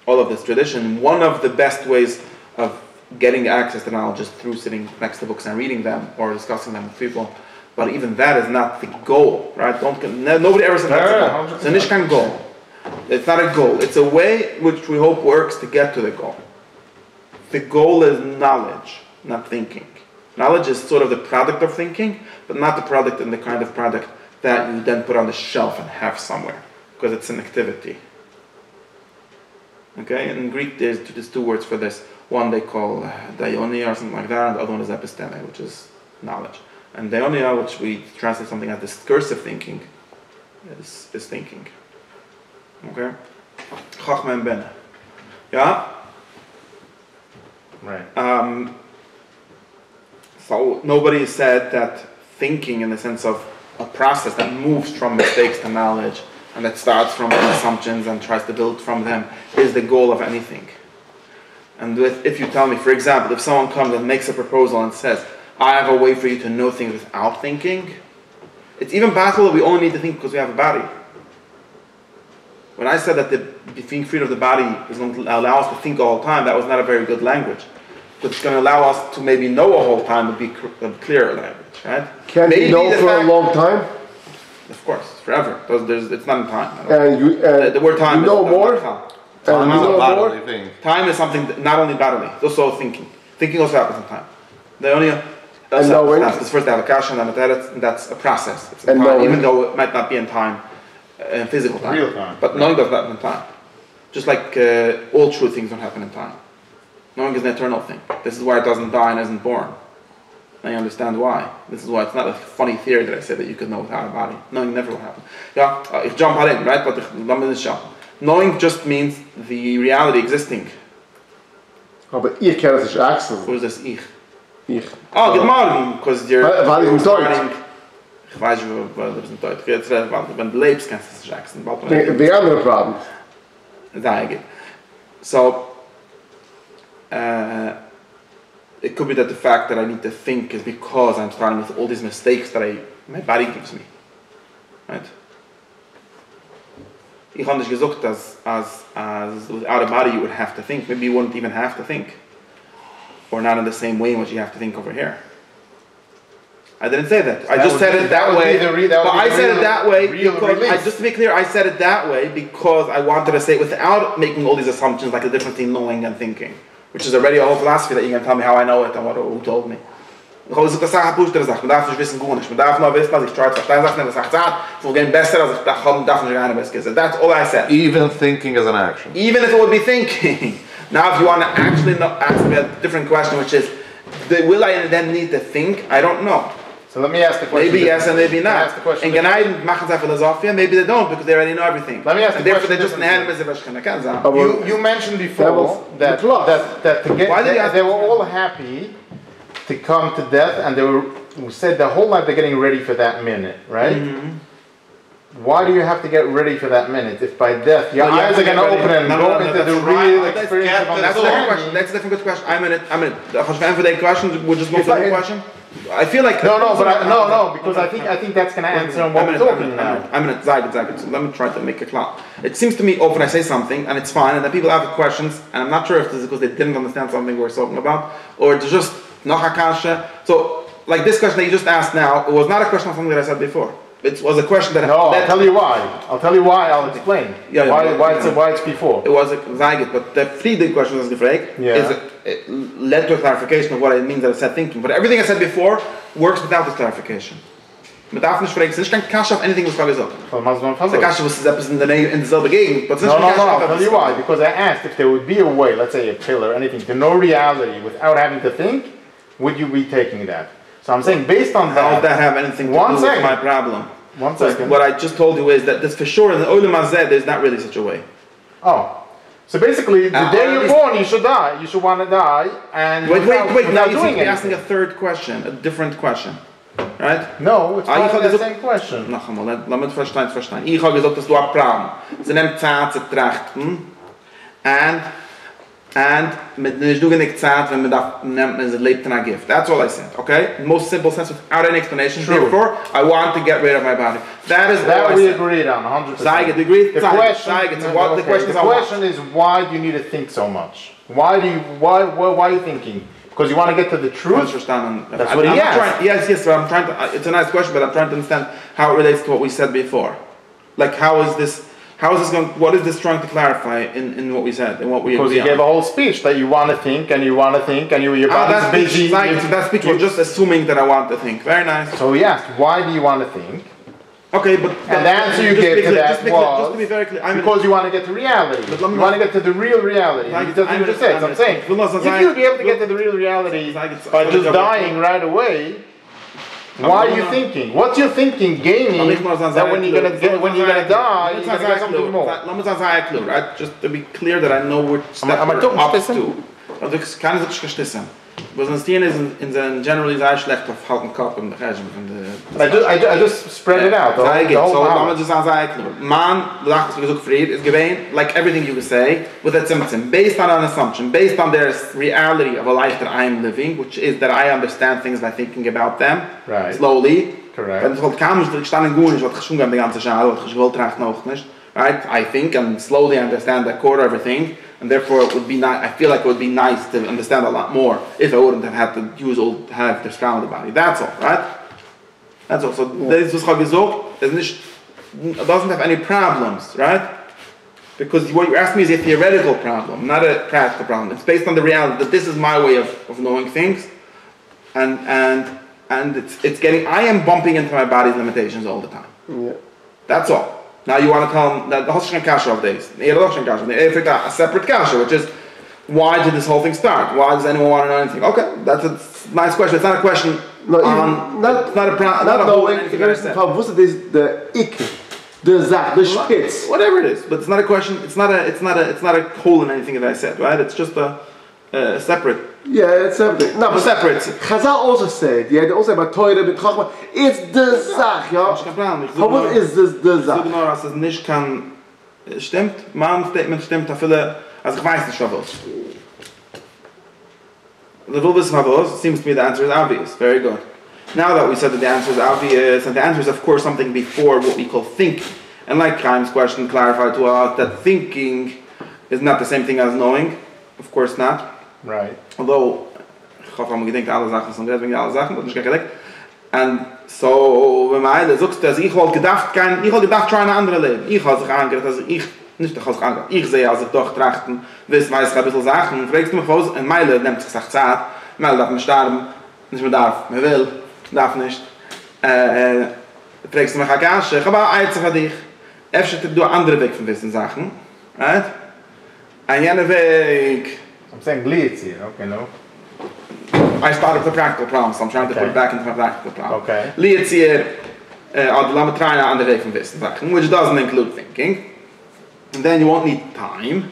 all of this tradition, one of the best ways of getting access to knowledge is through sitting next to books and reading them or discussing them with people. But even that is not the goal, right? Nobody ever said that's a goal. It's a nishkan goal. It's not a goal. It's a way which we hope works to get to the goal. The goal is knowledge, not thinking. Knowledge is sort of the product of thinking, but not the product in the kind of product that you then put on the shelf and have somewhere, because it's an activity. Okay, in Greek there's two words for this. One they call daionia or something like that, and the other one is episteme, which is knowledge. And daionia, which we translate something as discursive thinking, is thinking. Okay? Chachma and ben. Yeah? Right. So nobody said that thinking in the sense of a process that moves from mistakes to knowledge and that starts from assumptions and tries to build from them is the goal of anything. And if you tell me, for example, if someone comes and makes a proposal and says, I have a way for you to know things without thinking, it's even possible that we only need to think because we have a body. When I said that being freed of the body is going to allow us to think all the time, that was not a very good language. But it's going to allow us to maybe know a whole time would be a clearer language, right? Can you know for a long time? Of course, forever. It's not in time. The word time you know is more? Time is a bodily thing. Time is something not only bodily, it's also thinking. Thinking also happens in time. The only this first application and that's a process. It's in time, even though it might not be in time, physical time. Real time. But knowing does not happen in time. Just like all true things don't happen in time. Knowing is an eternal thing. This is why it doesn't die and isn't born. Now you understand why. This is why it's not a funny theory that I said that you could know without a body. Knowing never will happen. Yeah, ich jump in, right? But knowing just means the reality existing. Aber ich kann es nicht access. What is this ich? Ich. Oh, good morning, because you're starting. Ich weiß nicht, was das in Deutsch ist. Wenn du lebst, kannst du es nicht access. The other problem. So, it could be that the fact that I need to think is because I'm starting with all these mistakes that my body gives me, right? Ich habe nicht gesagt, dass without a body you would have to think. Maybe you wouldn't even have to think. Or not in the same way in which you have to think over here. I didn't say that. I just said it that way. But I said it that way because, just to be clear, I said it that way because I wanted to say it without making all these assumptions like the difference between knowing and thinking, which is already a whole philosophy that you can tell me how I know it and who told me. Ich habe gesagt, das ist eine positive Sache. Man darf nicht wissen, gut nicht. Man darf nur wissen, dass ich try zu verstehen Sachen, was ich sage, es will gehen besser, als ich darf nicht gerne besser. That's all I said. Even thinking is an action. Even if it would be thinking. Now, if you want to actually ask me a different question, which is, will I then need to think? I don't know. So let me ask the question. Maybe yes and maybe not. And can I machen sie philosophia? Maybe they don't because they already know everything. Let me ask the therefore question. You mentioned before that they were all happy to come to death, and they said the whole life they're getting ready for that minute, right? Mm-hmm. Why do you have to get ready for that minute if by death your eyes are going to open and go into the real experience of understanding? That's a different good question. I'm in it. For that question, we'll just move to the question. I feel like because I think that's going to answer what we're talking now. I'm in it. So let me try to make it clear. It seems to me often I say something and it's fine, and then people have questions, and I'm not sure if this is because they didn't understand something we're talking about, or to just noch akasha. So, like this question that you just asked now, it was not a question of something that I said before. It was a question that. No, I'll tell you why. I'll explain. Why it's before. It was a zayget, but the three big questions as gefragt it led to a clarification of what it means that I said thinking. But everything I said before works without this clarification. Man darf nicht fragen, es ist kein Kasche auf anything was gesagt. Es ist ein Kasche, was ist in derselbe Gegend. But I'll tell you why. Because I asked if there would be a way, let's say a pillar, anything, to know reality without having to think, would you be taking that? So I'm saying based on that. How would that have anything to do with my problem? 1 second. What I just told you is that this for sure in the Olam Hazeh there's not really such a way. Oh. So basically, the day you're born, you should die. You should want to die. And wait. Now you seem to be asking a third question, a different question. Right? No, it's not the same question. Noch einmal, lass mich verstehen. Ich habe gesagt, dass du ein Problem. Sie nehmen Zeit zu trachten. And there's no genug Zeit, wenn man lebt in a gift. That's all I said, okay? Most simple sense without any explanation. True. Therefore, I want to get rid of my body. That we agreed on, 100%. The question is why do you need to think so much? Why are you thinking? Because you want to get to the truth? That's what he asked. Yes, but I'm trying to, it's a nice question, but I'm trying to understand how it relates to what we said before. Like, what is this trying to clarify in what we said, in what we Because you gave a whole speech that you want to think, and your body's busy. That speech was just assuming that I want to think. Very nice. So he asked, why do you want to think? Okay, but the answer you gave to that was just to be very clear, because you want to get to reality. You want to get to the real reality. He doesn't even say it. I'm saying, if you'd be able to get to the real reality by just dying right away, why are you thinking? What's your thinking gaining that when you're gonna die, you're gonna get something more? Right? Just to be clear that I know which step we're up to. Also ich kann es nicht gestissen. Was uns stehen ist in seinen generally sehr schlecht auf halten Kopf und I just spread it out. So I'm just saying man, lacht gesucht Fried is gewesen like everything you could say with that symptom based on an assumption, based on their reality of a life that I'm living, which is that I understand things by thinking about them slowly. Correct. Und es kam nicht stand gut, was schon die ganze Schale, was ich wollte recht noch nicht. Right? I think and slowly understand that core everything. And therefore, it would be I feel like it would be nice to understand a lot more if I wouldn't have had to have this grounded body. That's all, right? That's all. So this was gesagt. It doesn't have any problems, right? Because what you're asking me is a theoretical problem, not a practical problem. It's based on the reality that this is my way of knowing things, and it's getting. I am bumping into my body's limitations all the time. Yeah. That's all. Now you want to tell them that the Hoshkan Kasha of days, a separate Kasha, which is why did this whole thing start? Why does anyone want to know anything? Okay, that's a nice question. It's not a question. Not a whole anything that I said. The spitz. Whatever it is, but it's not a question. It's not a hole in anything that I said, right? It's just a separate. Yeah, it's separate. No, but separate. Chazal also said, they also say about Torah, but Chachma, it's the Zach, ja? How is this the Zach? Ich sage nur, dass es nicht kann, stimmt, mein Statement stimmt, da viele, also ich weiß nicht, was. The will wissen, was, seems to me the answer is obvious. Very good. Now that we said that the answer is obvious, and the answer is of course something before what we call thinking. And like Chaim's question clarified to us, that thinking is not the same thing as knowing. Of course not. Right. Although, ich hoffe, man gedenkt alle Sachen, sondern wegen alle Sachen, das ist gar nicht. And so, wenn man alle sagt, dass ich wollte gedacht, schon eine andere Leben. Ich habe sich angehört, also ich, nicht ich habe sich angehört, ich sehe, als ich doch trachten, weiß ich ein bisschen Sachen, und fragst du mich aus, und Meile nimmt sich Zeit, Meile darf man sterben, nicht mehr darf, man will, darf nicht. Fragst du mich, Akasche, ich habe eins für dich, öfter du andere Weg von diesen Sachen, right? Ein jener Weg, I'm saying bleeds here, okay, no? I started with the practical problem, so I'm trying to put it back into my practical problem. Okay. Leeds here, laat me try aan de weg van wissen, which doesn't include thinking. And then you won't need time.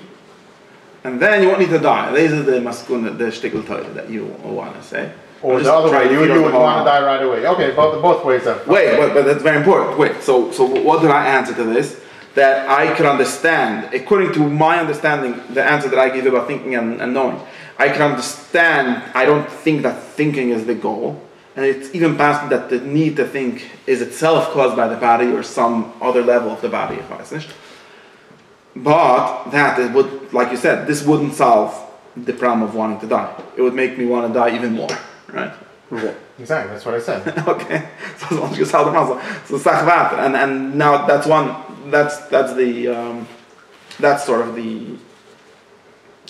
And then you won't need to die. These are the maskun, the stickelteile that you want to say. Or the other way, you would want to die right away. Okay, both ways are. Wait, but that's very important. Wait, so what do I answer to this? That I can understand, according to my understanding, the answer that I give about thinking and knowing. I can understand, I don't think that thinking is the goal. And it's even past that the need to think is itself caused by the body or some other level of the body, if I say. But that it would, like you said, this wouldn't solve the problem of wanting to die. It would make me want to die even more, right? Okay. Exactly, that's what I said. Okay, so as long as you solve the problem, so sachvat, and now that's one. That's sort of the.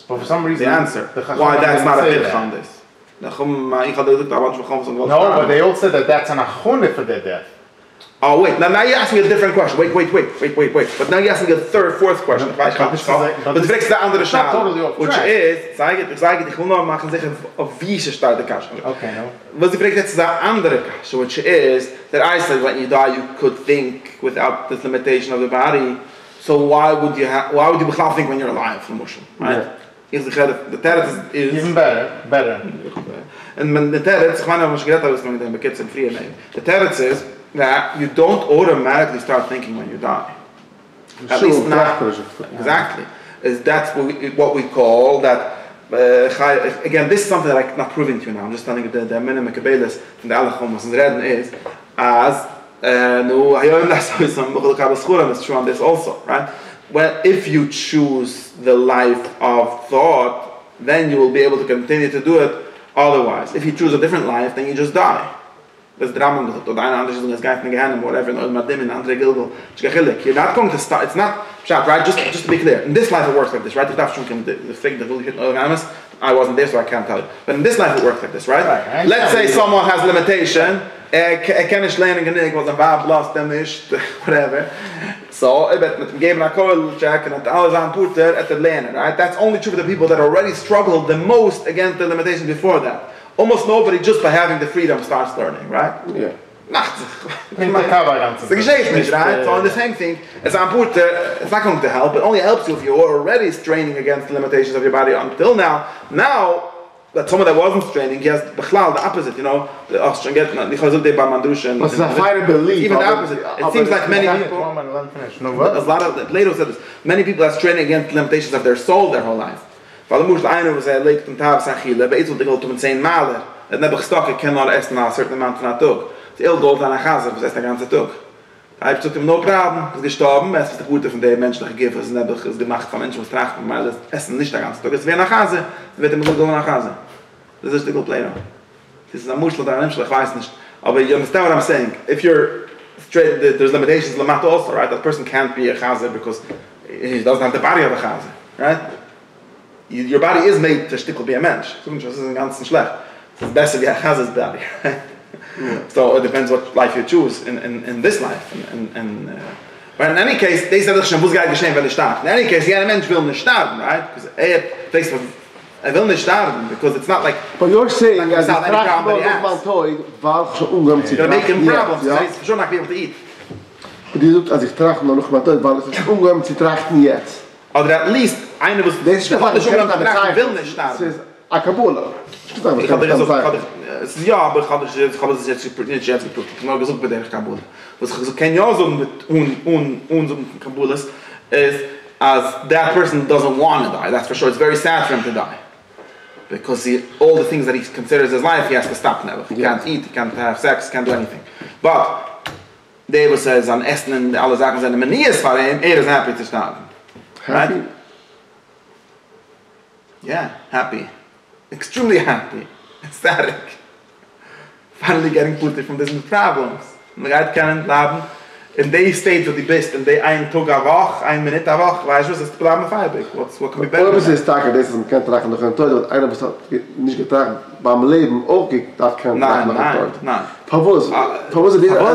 But for some reason, the answer. Why that's not a bit on this. No, but they all said that that's an achone for their death. Oh wait, now you ask me a different question. Wait. But now you ask me a third, fourth question. But the next the andere Schale, which is, sage ich will noch machen sicher auf wie sie start the Kasche. Okay, no. Was die Frage jetzt the andere Kasche, which is that I said when you die you could think without this limitation of the body. So why would you think when you're alive, for Muslim, right? The teretz is even better. And the teretz, the teretz is that you don't automatically start thinking when you die. At least not exactly. That's what we call that. Again, this is something that I'm not proving to you now. I'm just telling you the minimum kabelas from the Alachom and Reden is as it's true on this also, right? Well, if you choose the life of thought, then you will be able to continue to do it. Otherwise, if you choose a different life, then you just die. That's drama. Whatever. You're not going to start. It's not right. Just to be clear, in this life it works like this, right? I wasn't there, so I can't tell you. But in this life it works like this, right? Let's say someone has limitation. Whatever. So, right? That's only true for the people that already struggled the most against the limitation before that. Almost nobody, just by having the freedom, starts learning, right? Yeah. It's right? So, in the same thing, it's not going to help. It only helps you if you're already straining against the limitations of your body until now. Now, that someone that wasn't straining, he has the opposite, you know. What's a higher belief? Even the opposite. It seems like many people. A lot of Plato said this. Many people are straining against the limitations of their soul their whole life. Weil muss einer was legt und Tag sein Chile, bei so digot mit 10 Male. Et neb gestock kann nur essen a certain amount von a Tag. Die gold an a Hase, was ist der ganze Tag. Ich took him no problem, ist gestorben, es ist der gute von der menschliche Gift, was neb ist gemacht von Menschen was trachten, mal das essen nicht der ganze Tag. Es wäre nach Hase, wird immer so nach Hase. Das ist der Plato. Das ist a Muschel der Mensch, ich weiß nicht. Aber you understand what I'm saying? If you're straight, there's limitations lamat also, right? That person can't be a Hase because he doesn't have the body of a Hase, right? Your body is made to stickle be a mensch. Das ist ein ganzen schlecht. It's besser wie a Chaze's body, right? So it depends what life you choose in this life. But in any case, they said that Shabbos geht geschehen, wenn starb. In any case, jeder Mensch will nicht sterben, right? Because will nicht sterben, because it's not like. But you're saying as a problem gonna make him problems. He's sure not be able to eat. Die sucht als ich trage noch mal weil es ist ungeheuer zu trachten jetzt. Or at least eine was das ist schon will nicht sterben. A Kabula. Ja, aber ich habe es jetzt nicht geprüft. Ich habe gesagt bei der Kabula. Was ich gesagt kann ja so mit so Kabulas is as that person doesn't want to die. That's for sure. It's very sad for him to die. Because all the things that he considers his life, he has to stop now. He can't eat, he can't have sex, can't do anything. But der was says an Essen und alle Sachen sind Manias for him, is happy to stop. Right? Happy? Yeah, happy. Extremely happy. Ecstatic. Finally getting put from these problems. Man geht kennen Leben in the stage of the best and they ein Tag a Woche, ein Minute a Woche, weißt du, was ist Problem feibig? What can be better? Aber es ist stark, das ist ein Kenntag noch ein Tod, einer was nicht getragen beim Leben auch das kann noch ein Tod. Nein. Pavos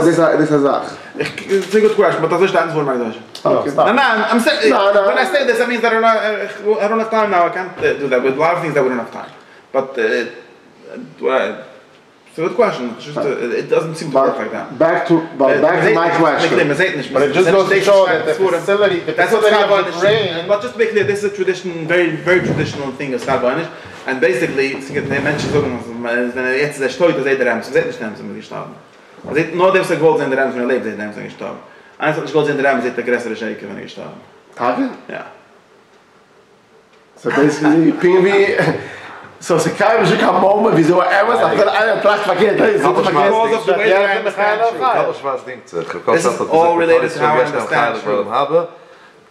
this Sache. It's a good question, but that's just the answer for my question. Okay. No, I'm saying when I say this, that means that I don't have time now. I can't do that with a lot of things that we don't have time. But it's a good question. It's just, it doesn't seem to work like that. Back to my question. But it just goes to show that the facility of the brain. But just to be clear, this is a tradition, very, very traditional thing of Stalbanish. And basically, they mention jetzt der Stoit, der Rams, sie nicht sind gestorben. Also nur der gewollt in der Rams, wenn lebt, der Rams gestorben. Einfach nicht gewollt in der Rams, der größere Shaker, wenn gestorben. Tage? Ja. So basically, Pinguin. So it's a kind of moment, wie so etwas, auf der einen Platz verkehrt. This is all related to how I understand.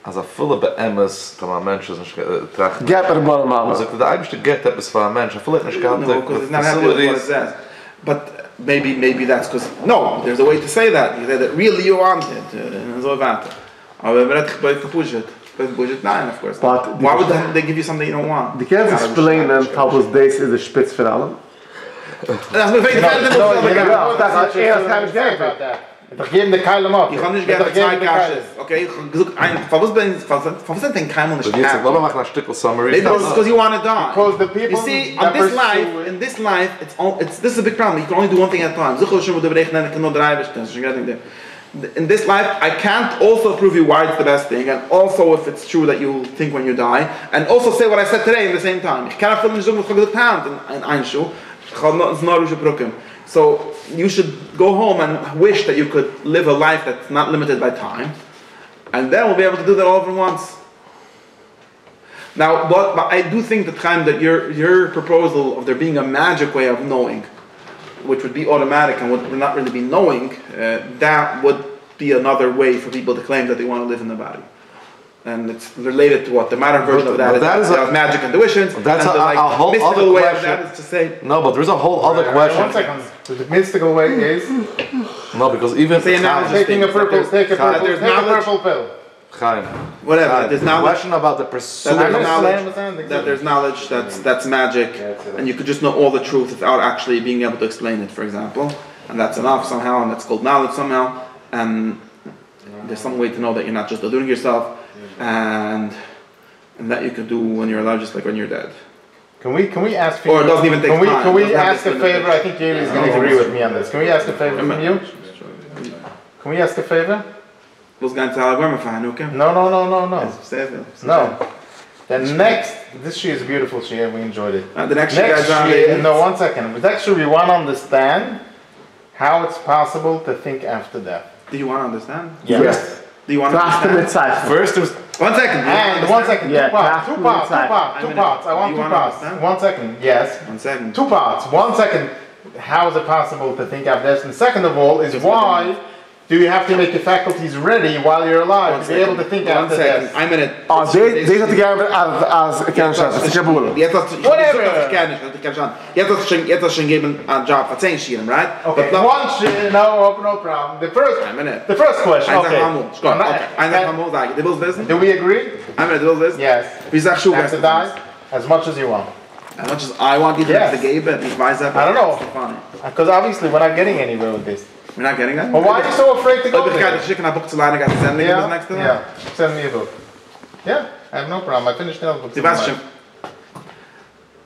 As a full of be'emes, to my mentions and tracht. Get better bottom out. So the I to get that was for a mensch. I feel like no, because it's not happy with what it says. But maybe that's because there's a way to say that. You say that really you want it, and so that. Aber wenn ich bei push it, nein, of course. But why would they give you something you don't want? The kids explain them how was this is a spitz for allem. That's my favorite. That's about that. Ich gebe den Keil ab. Ich kann nicht gerne zwei Kasches. Okay, ich gesucht ein. Was sind denn Keil nicht? Jetzt wollen wir machen ein Stück summary. Because you want to die. Because the people. You see, in this life, this is a big problem. You can only do one thing at a time. In this life, I can't also prove you why it's the best thing, and also if it's true that you think when you die, and also say what I said today at the same time. Ich kann auch nicht sagen, was ich gesagt habe in ein Schuh. Ich kann es nicht brücken. So you should go home and wish that you could live a life that's not limited by time, and then we'll be able to do that all at once. Now, but I do think the time that your proposal of there being a magic way of knowing, which would be automatic and would not really be knowing, that would be another way for people to claim that they want to live in the body. And it's related to what the modern version of that is magic intuitions. That's and a whole mystical other way question. of that is to say. No, but there's a whole other question. 1 second. So the mystical way is. No, because even taking a purple pill. Chaim. Whatever. There's knowledge. Question about the pursuit. That there's knowledge that's magic, and you could just know all the truth without actually being able to explain it. For example, and that's enough somehow, and that's called knowledge somehow. And there's some way to know that you're not just deluding yourself. And that you can do when you're alive, just like when you're dead. Can we ask? Or it doesn't even take time. Can we ask a favor? I think Yaeli is going to agree with me on this. Can we ask a favor from you? Can we ask a favor? Was going to Alabama fan, okay? No. No. The next, this she is a beautiful she, and we enjoyed it. The next she, no, 1 second. But actually, we want to understand how it's possible to think after death. Do you want to understand? Yes. Do you want to understand? First, it was 1 second. And 1 second. Yeah, two parts. I want 2 parts. 1 second. Yes. 1 second. 2 parts. 1 second. How is it possible to think after death? And second of all is why do you have to make your faculties ready while you're alive to be able to think after death? I'm in it. Deze had ik als whatever. Jetzt hast schon geben a job for 10 Shirim, right? Okay. No problem. The first question. Okay. Do we agree? Yes. Have to die as much as you want. As much as I want you to have the Gabe, I don't know. Because obviously we're not getting anywhere with this. We're not getting that? Well, why are you so afraid to go there? Yeah. Send me a book. Yeah, I have no problem. I finished the other book. Sebastian.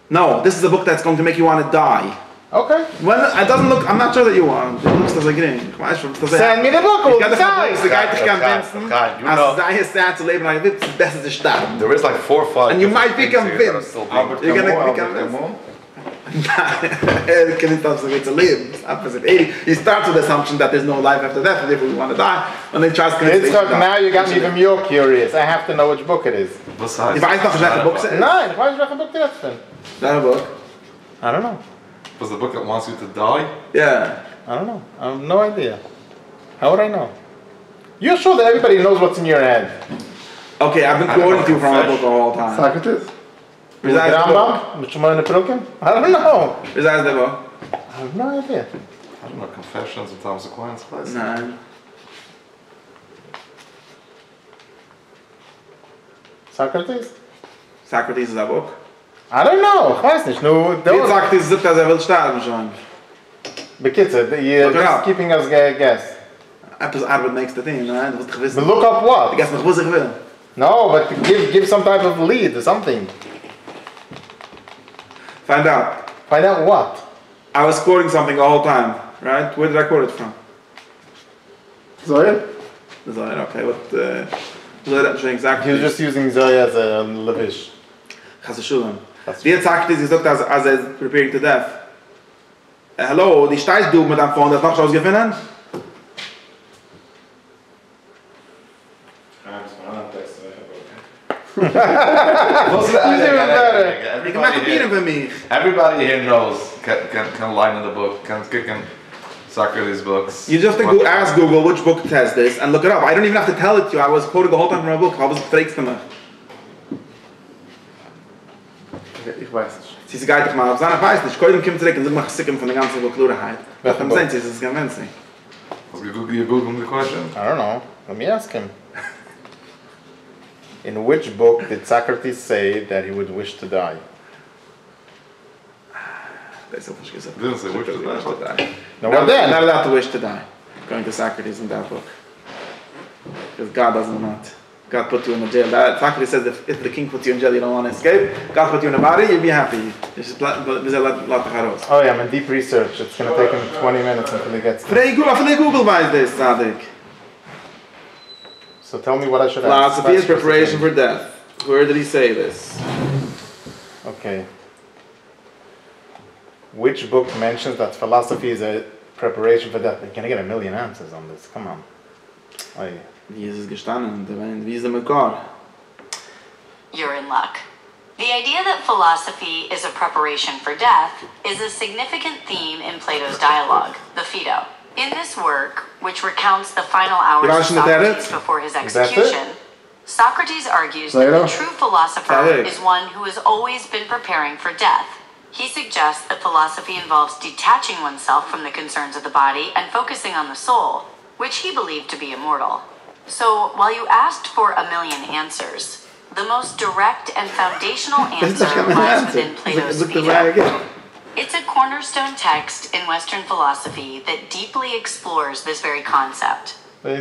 No, this is a book that's going to make you want to die. Okay. Well, it doesn't look, I'm not sure that you want. It looks like green. Send me the book, we'll decide. The guy dich convinced. Als sei es sad to live like this, das ist der Stadt. There is like 4 or 5. And you might be convinced. You're going to be convinced. Can it also to live? Opposite 80. He starts with the assumption that there's no life after death, and if we want to die, and then tries to now you got me even more curious. I have to know which book it is. Besides, if I thought welche book it is. Nein, why is welche book das denn? That book? I don't know. Was the book that wants you to die? Yeah. I don't know. I have no idea. How would I know? You're sure that everybody knows what's in your head. Okay, I've been quoting to you from a book the whole time. Socrates? Rambam? I don't know. Besides the book? I have no idea. I don't know, Confessions of Thomas Aquinas class. No. Socrates? Socrates is a book? I don't know. Ich weiß nicht. Socrates sagt, dass will sterben schon. Bekitzer, you're just keeping us guess. Etwas Arbeit makes the thing, right? Du willst dich wissen. But look up what? Ich weiß nicht, was ich will. No, but give some type of lead or something. Find out. Find out what? I was quoting something the whole time, right? Where did I quote it from? Zoya? Zoya, okay. What, exactly. He was just using Zoya as a levish. Chassidushem. Wie hat Socrates gesagt, als er preparing to death? Hello, die steigst du mit deinem Phone, das noch schon ausgefunden? Everybody here knows, can line in the book, can Socrates books. You just ask Google which book has this and look it up. I don't even have to tell it to you. I was quoting the whole time from a book. I was freaks to me. Ich weiß nicht. Sie ist geitig mal auf seine weiß nicht. Ich kann ihm zurück und sag mal sicken von der ganzen Klurheit. Was am Sinn ist, es ganz nicht. You Google the question? I don't know. Let me ask him. In which book did Socrates say that he would wish to die? That's what she said. Didn't say wish to die. No, what then? Not allowed to wish to die. Going to Socrates in that book. Because God doesn't want. God put you in the jail. Socrates says if the king puts you in jail, you don't want to escape. God put you in a body, you'll be happy. You just let the charos. Oh yeah, I'm in deep research. It's going to take him 20 minutes until he gets there. Google buys this, Sadik. So tell me what I should ask. Philosophy is preparation for death. Where did he say this? Okay. Which book mentions that philosophy is a preparation for death? You're going to get a million answers on this. Come on. Oy. Wie ist es gestanden? Wie ist der Mekar? You're in luck. The idea that philosophy is a preparation for death is a significant theme in Plato's dialogue, the Phaedo. In this work, which recounts the final hours of Socrates before his execution, Socrates argues that the true philosopher is one who has always been preparing for death. He suggests that philosophy involves detaching oneself from the concerns of the body and focusing on the soul, which he believed to be immortal. So, while you asked for a million answers, the most direct and foundational answer lies within Plato's Phaedo. It's a cornerstone text in Western philosophy that deeply explores this very concept. No,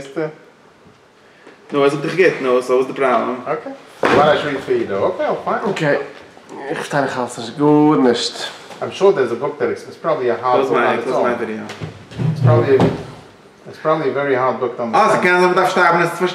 as it geht, no, so is the problem. Okay. Why I read Phaedo? Okay, I'll find it. Okay. Ich verstehe nicht alles, das ist gut nicht. I'm sure there's a book that it's probably a hard book on its own. My video. It's probably a very hard book on its own. Sie können aber da sterben,